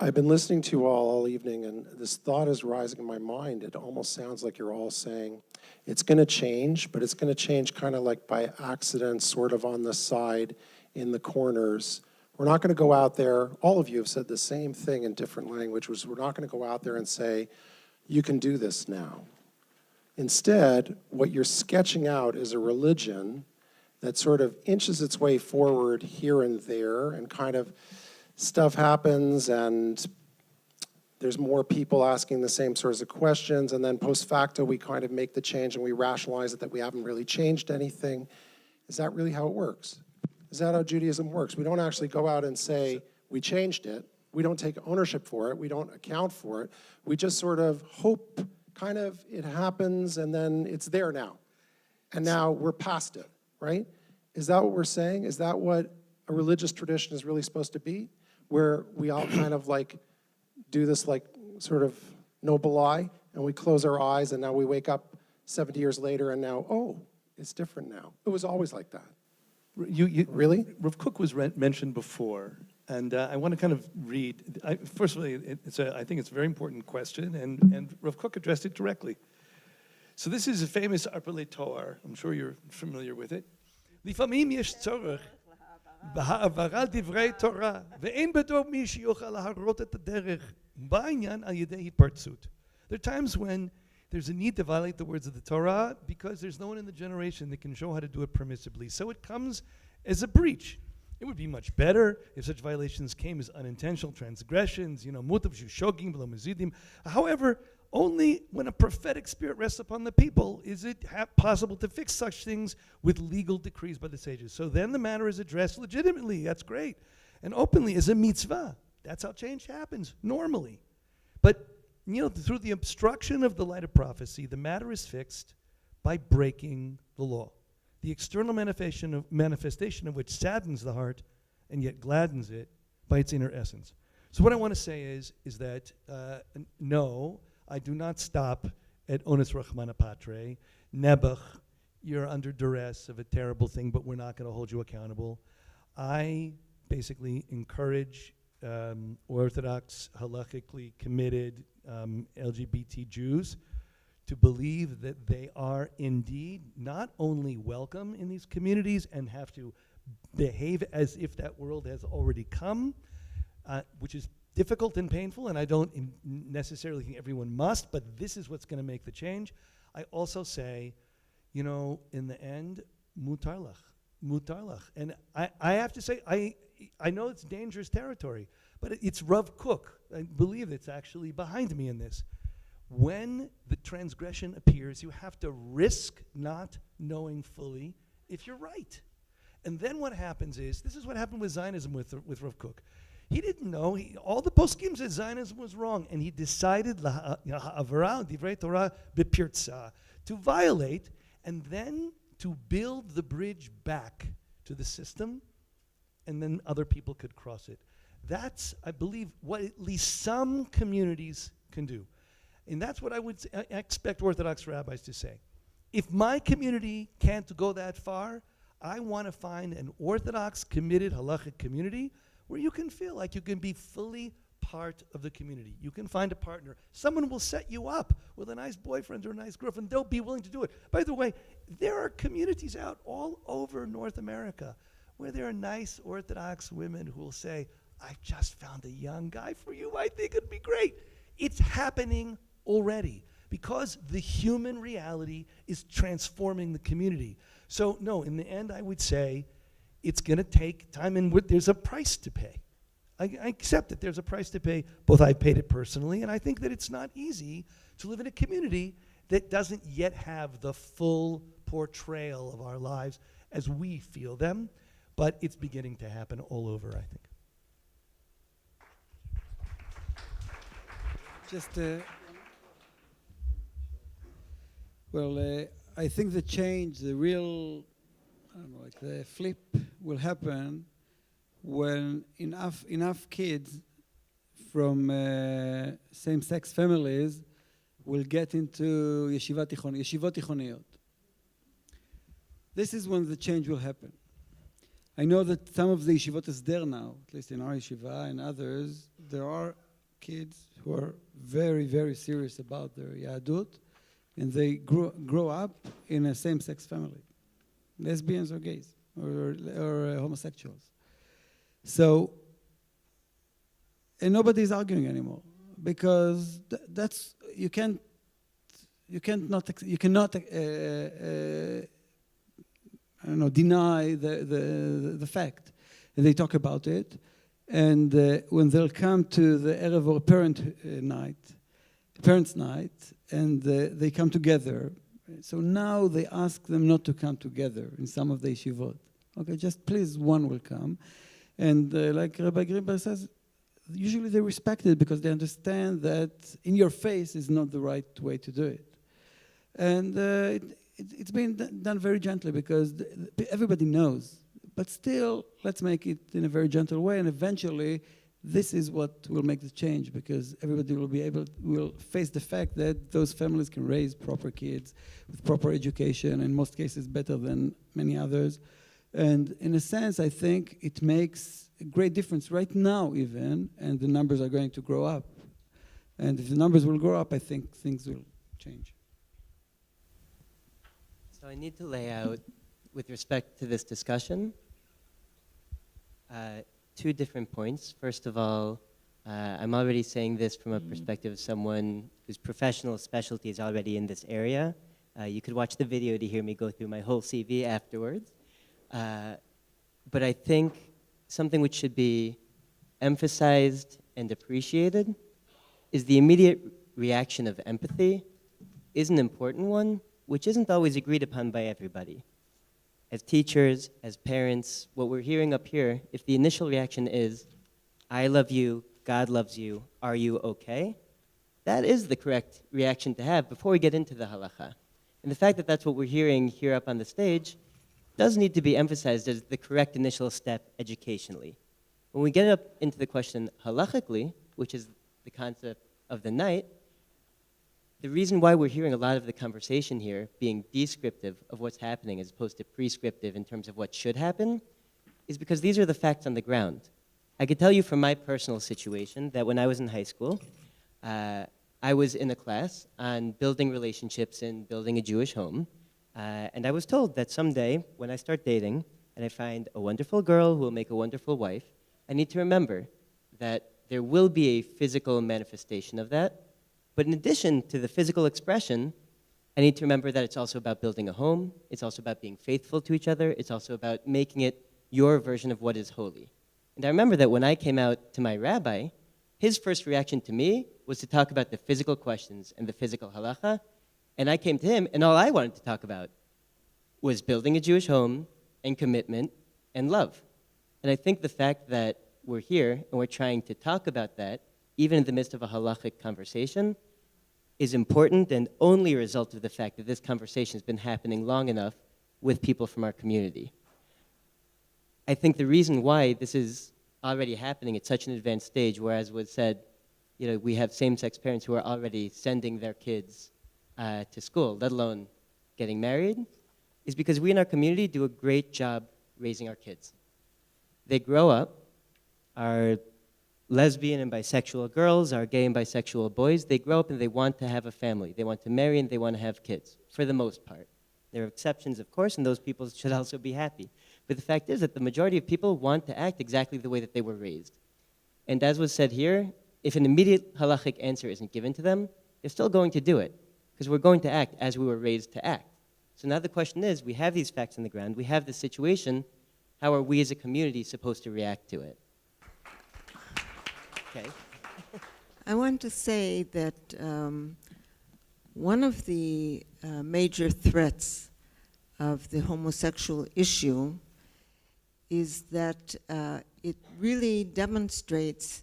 I've been listening to you all evening, and this thought is rising in my mind. It almost sounds like you're all saying it's going to change, but it's going to change kind of like by accident, sort of on the side, in the corners. We're not going to go out there. All of you have said the same thing in different language, which is we're not going to go out there and say, you can do this now. Instead, what you're sketching out is a religion that sort of inches its way forward here and there, and kind of stuff happens, and there's more people asking the same sorts of questions, and then post facto we kind of make the change and we rationalize it that we haven't really changed anything. Is that really how it works? Is that how Judaism works? We don't actually go out and say we changed it. We don't take ownership for it. We don't account for it. We just sort of hope kind of it happens, and then it's there now. And now we're past it, right? Is that what we're saying? Is that what a religious tradition is really supposed to be? Where we all kind of like do this like sort of noble lie, and we close our eyes, and now we wake up 70 years later, and now, oh, it's different now. It was always like that. Really? Rav Kook was mentioned before, and I want to kind of read. First of all, I think it's a very important question, and Rav Kook addressed it directly. So this is a famous Arpele Torah. I'm sure you're familiar with it. לפעמים יש צורך בהעברת דברי תורה, ואין בדור מי שיוכל להראות את הדרך בעניין על ידי התפרצות. There are times when there's a need to violate the words of the Torah because there's no one in the generation that can show how to do it permissibly. So it comes as a breach. It would be much better if such violations came as unintentional transgressions, mutav shushogim v'lo mezidim. However, only when a prophetic spirit rests upon the people is it possible to fix such things with legal decrees by the sages. So then the matter is addressed legitimately. That's great. And openly as a mitzvah. That's how change happens, normally. But, through the obstruction of the light of prophecy, the matter is fixed by breaking the law. The external manifestation of which saddens the heart and yet gladdens it by its inner essence. So what I want to say is that, no, I do not stop at Onis Rachmana Patre, Nebuch, you're under duress of a terrible thing, but we're not going to hold you accountable. I basically encourage Orthodox, halachically committed LGBT Jews to believe that they are indeed not only welcome in these communities and have to behave as if that world has already come, which is difficult and painful, and I don't necessarily think everyone must, but this is what's going to make the change. I also say, in the end, mutar lach. And I have to say, I know it's dangerous territory, but it's Rav Kook. I believe it's actually behind me in this. When the transgression appears, you have to risk not knowing fully if you're right. And then what happens is, this is what happened with Zionism with Rav Kook. He didn't know. All the poskim said Zionism was wrong, and he decided divrei Torah b'pirtza, to violate and then to build the bridge back to the system, and then other people could cross it. That's, I believe, what at least some communities can do. And that's what I would expect Orthodox rabbis to say. If my community can't go that far, I want to find an Orthodox, committed, halachic community where you can feel like you can be fully part of the community. You can find a partner. Someone will set you up with a nice boyfriend or a nice girlfriend. They'll be willing to do it. By the way, there are communities out all over North America where there are nice Orthodox women who will say, I just found a young guy for you. I think it'd be great. It's happening already because the human reality is transforming the community. So no, in the end, I would say it's going to take time, and there's a price to pay. I accept that there's a price to pay. Both I've paid it personally, and I think that it's not easy to live in a community that doesn't yet have the full portrayal of our lives as we feel them, but it's beginning to happen all over, I think. I think the change, the real, the flip will happen when enough kids from same-sex families will get into yeshivot tichoniyot. This is when the change will happen. I know that some of the yeshivot is there now, at least in our yeshiva and others. There are kids who are very, very serious about their yadut, and they grow up in a same-sex family, lesbians or gays or homosexuals. So, and nobody's arguing anymore because that's you cannot deny the fact. And they talk about it, and when they'll come to the erev or parents' night, and they come together. So now they ask them not to come together in some of the yeshivot. Okay, just please one will come. And like Rabbi Greenberg says, usually they respect it because they understand that in your face is not the right way to do it. And it's been done very gently because everybody knows. But still, let's make it in a very gentle way, and eventually this is what will make the change because everybody will face the fact that those families can raise proper kids with proper education, in most cases better than many others. And in a sense, I think it makes a great difference right now even, and the numbers are going to grow up. And if the numbers will grow up, I think things will change. So I need to lay out, with respect to this discussion, two different points. First of all, I'm already saying this from a perspective of someone whose professional specialty is already in this area. You could watch the video to hear me go through my whole CV afterwards. But I think something which should be emphasized and appreciated is the immediate reaction of empathy is an important one, which isn't always agreed upon by everybody. As teachers, as parents, what we're hearing up here, if the initial reaction is, I love you, God loves you, are you okay? That is the correct reaction to have before we get into the halacha. And the fact that that's what we're hearing here up on the stage does need to be emphasized as the correct initial step educationally. When we get up into the question halachically, which is the concept of the night, the reason why we're hearing a lot of the conversation here being descriptive of what's happening as opposed to prescriptive in terms of what should happen is because these are the facts on the ground. I could tell you from my personal situation that when I was in high school, I was in a class on building relationships and building a Jewish home. And I was told that someday when I start dating and I find a wonderful girl who will make a wonderful wife, I need to remember that there will be a physical manifestation of that. But in addition to the physical expression, I need to remember that it's also about building a home. It's also about being faithful to each other. It's also about making it your version of what is holy. And I remember that when I came out to my rabbi, his first reaction to me was to talk about the physical questions and the physical halacha. And I came to him, and all I wanted to talk about was building a Jewish home and commitment and love. And I think the fact that we're here and we're trying to talk about that, even in the midst of a halachic conversation, is important and only a result of the fact that this conversation has been happening long enough with people from our community. I think the reason why this is already happening at such an advanced stage, where, as was said, we have same-sex parents who are already sending their kids to school, let alone getting married, is because we in our community do a great job raising our kids. They grow up, our lesbian and bisexual girls, our gay and bisexual boys, they grow up and they want to have a family. They want to marry and they want to have kids, for the most part. There are exceptions, of course, and those people should also be happy. But the fact is that the majority of people want to act exactly the way that they were raised. And as was said here, if an immediate halachic answer isn't given to them, they're still going to do it, because we're going to act as we were raised to act. So now the question is, we have these facts on the ground, we have this situation, how are we as a community supposed to react to it? Okay. I want to say that one of the major threats of the homosexual issue is that it really demonstrates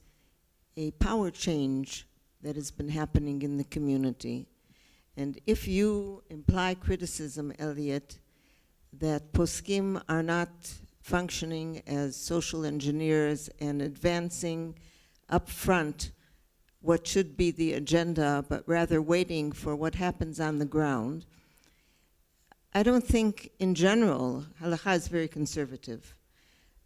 a power change that has been happening in the community. And if you imply criticism, Elliott, that poskim are not functioning as social engineers and advancing up front what should be the agenda, but rather waiting for what happens on the ground, I don't think, in general, halakha is very conservative.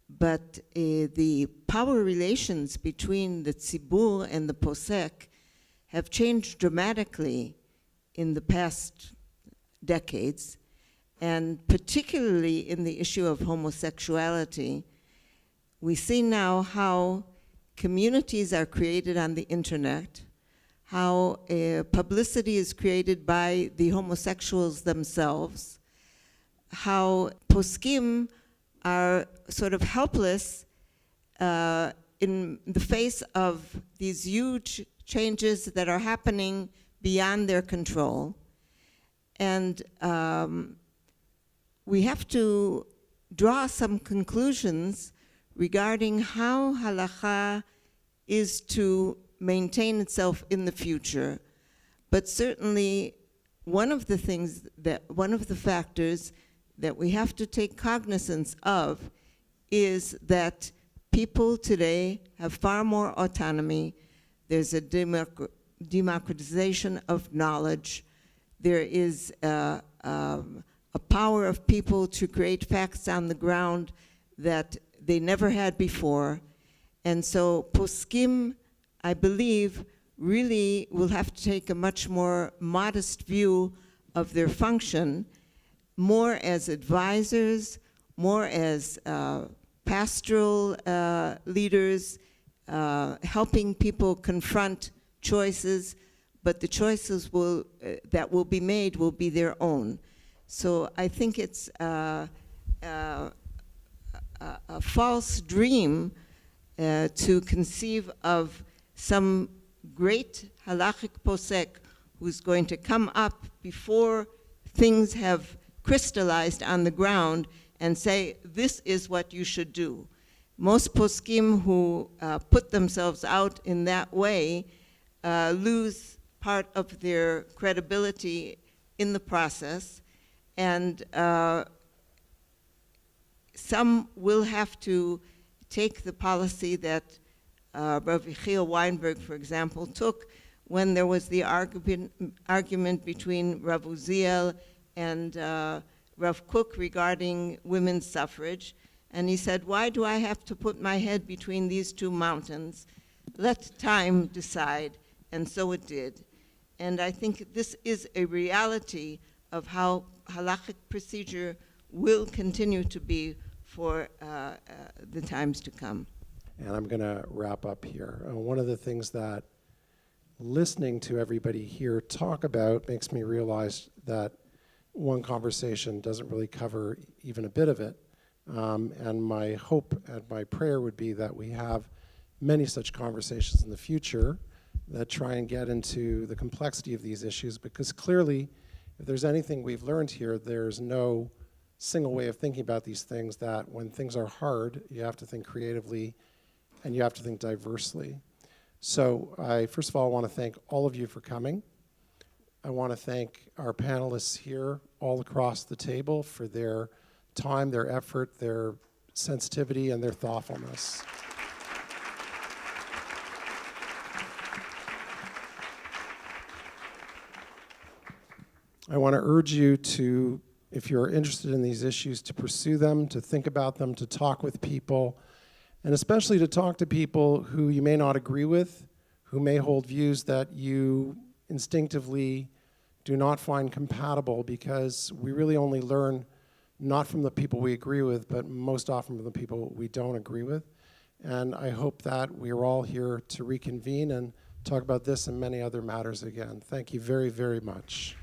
But the power relations between the tzibur and the posek have changed dramatically in the past decades, and particularly in the issue of homosexuality. We see now how communities are created on the internet, how publicity is created by the homosexuals themselves, how poskim are sort of helpless in the face of these huge changes that are happening beyond their control. And we have to draw some conclusions regarding how halakha is to maintain itself in the future. But certainly one of the factors that we have to take cognizance of is that people today have far more autonomy. There's a democratization of knowledge. There is a power of people to create facts on the ground that they never had before. And so poskim, I believe, really will have to take a much more modest view of their function, more as advisors, more as pastoral leaders, helping people confront choices, but the choices that will be made will be their own. So I think it's a false dream to conceive of some great halachic posek who's going to come up before things have crystallized on the ground and say, this is what you should do. Most poskim who put themselves out in that way lose part of their credibility in the process, and some will have to take the policy that Rabbi Weinberg, for example, took when there was the argument between Rav Uziel and Rav Kook regarding women's suffrage. And he said, why do I have to put my head between these two mountains? Let time decide. And so it did. And I think this is a reality of how halachic procedure will continue to be for the times to come. And I'm going to wrap up here. One of the things that listening to everybody here talk about makes me realize that one conversation doesn't really cover even a bit of it. And my hope and my prayer would be that we have many such conversations in the future that try and get into the complexity of these issues, because clearly, if there's anything we've learned here, there's no single way of thinking about these things, that when things are hard, you have to think creatively and you have to think diversely. So I, first of all, want to thank all of you for coming. I want to thank our panelists here all across the table for their time, their effort, their sensitivity, and their thoughtfulness. I want to urge you to, if you're interested in these issues, to pursue them, to think about them, to talk with people, and especially to talk to people who you may not agree with, who may hold views that you instinctively do not find compatible, because we really only learn not from the people we agree with, but most often from the people we don't agree with. And I hope that we are all here to reconvene and talk about this and many other matters again. Thank you very, very much.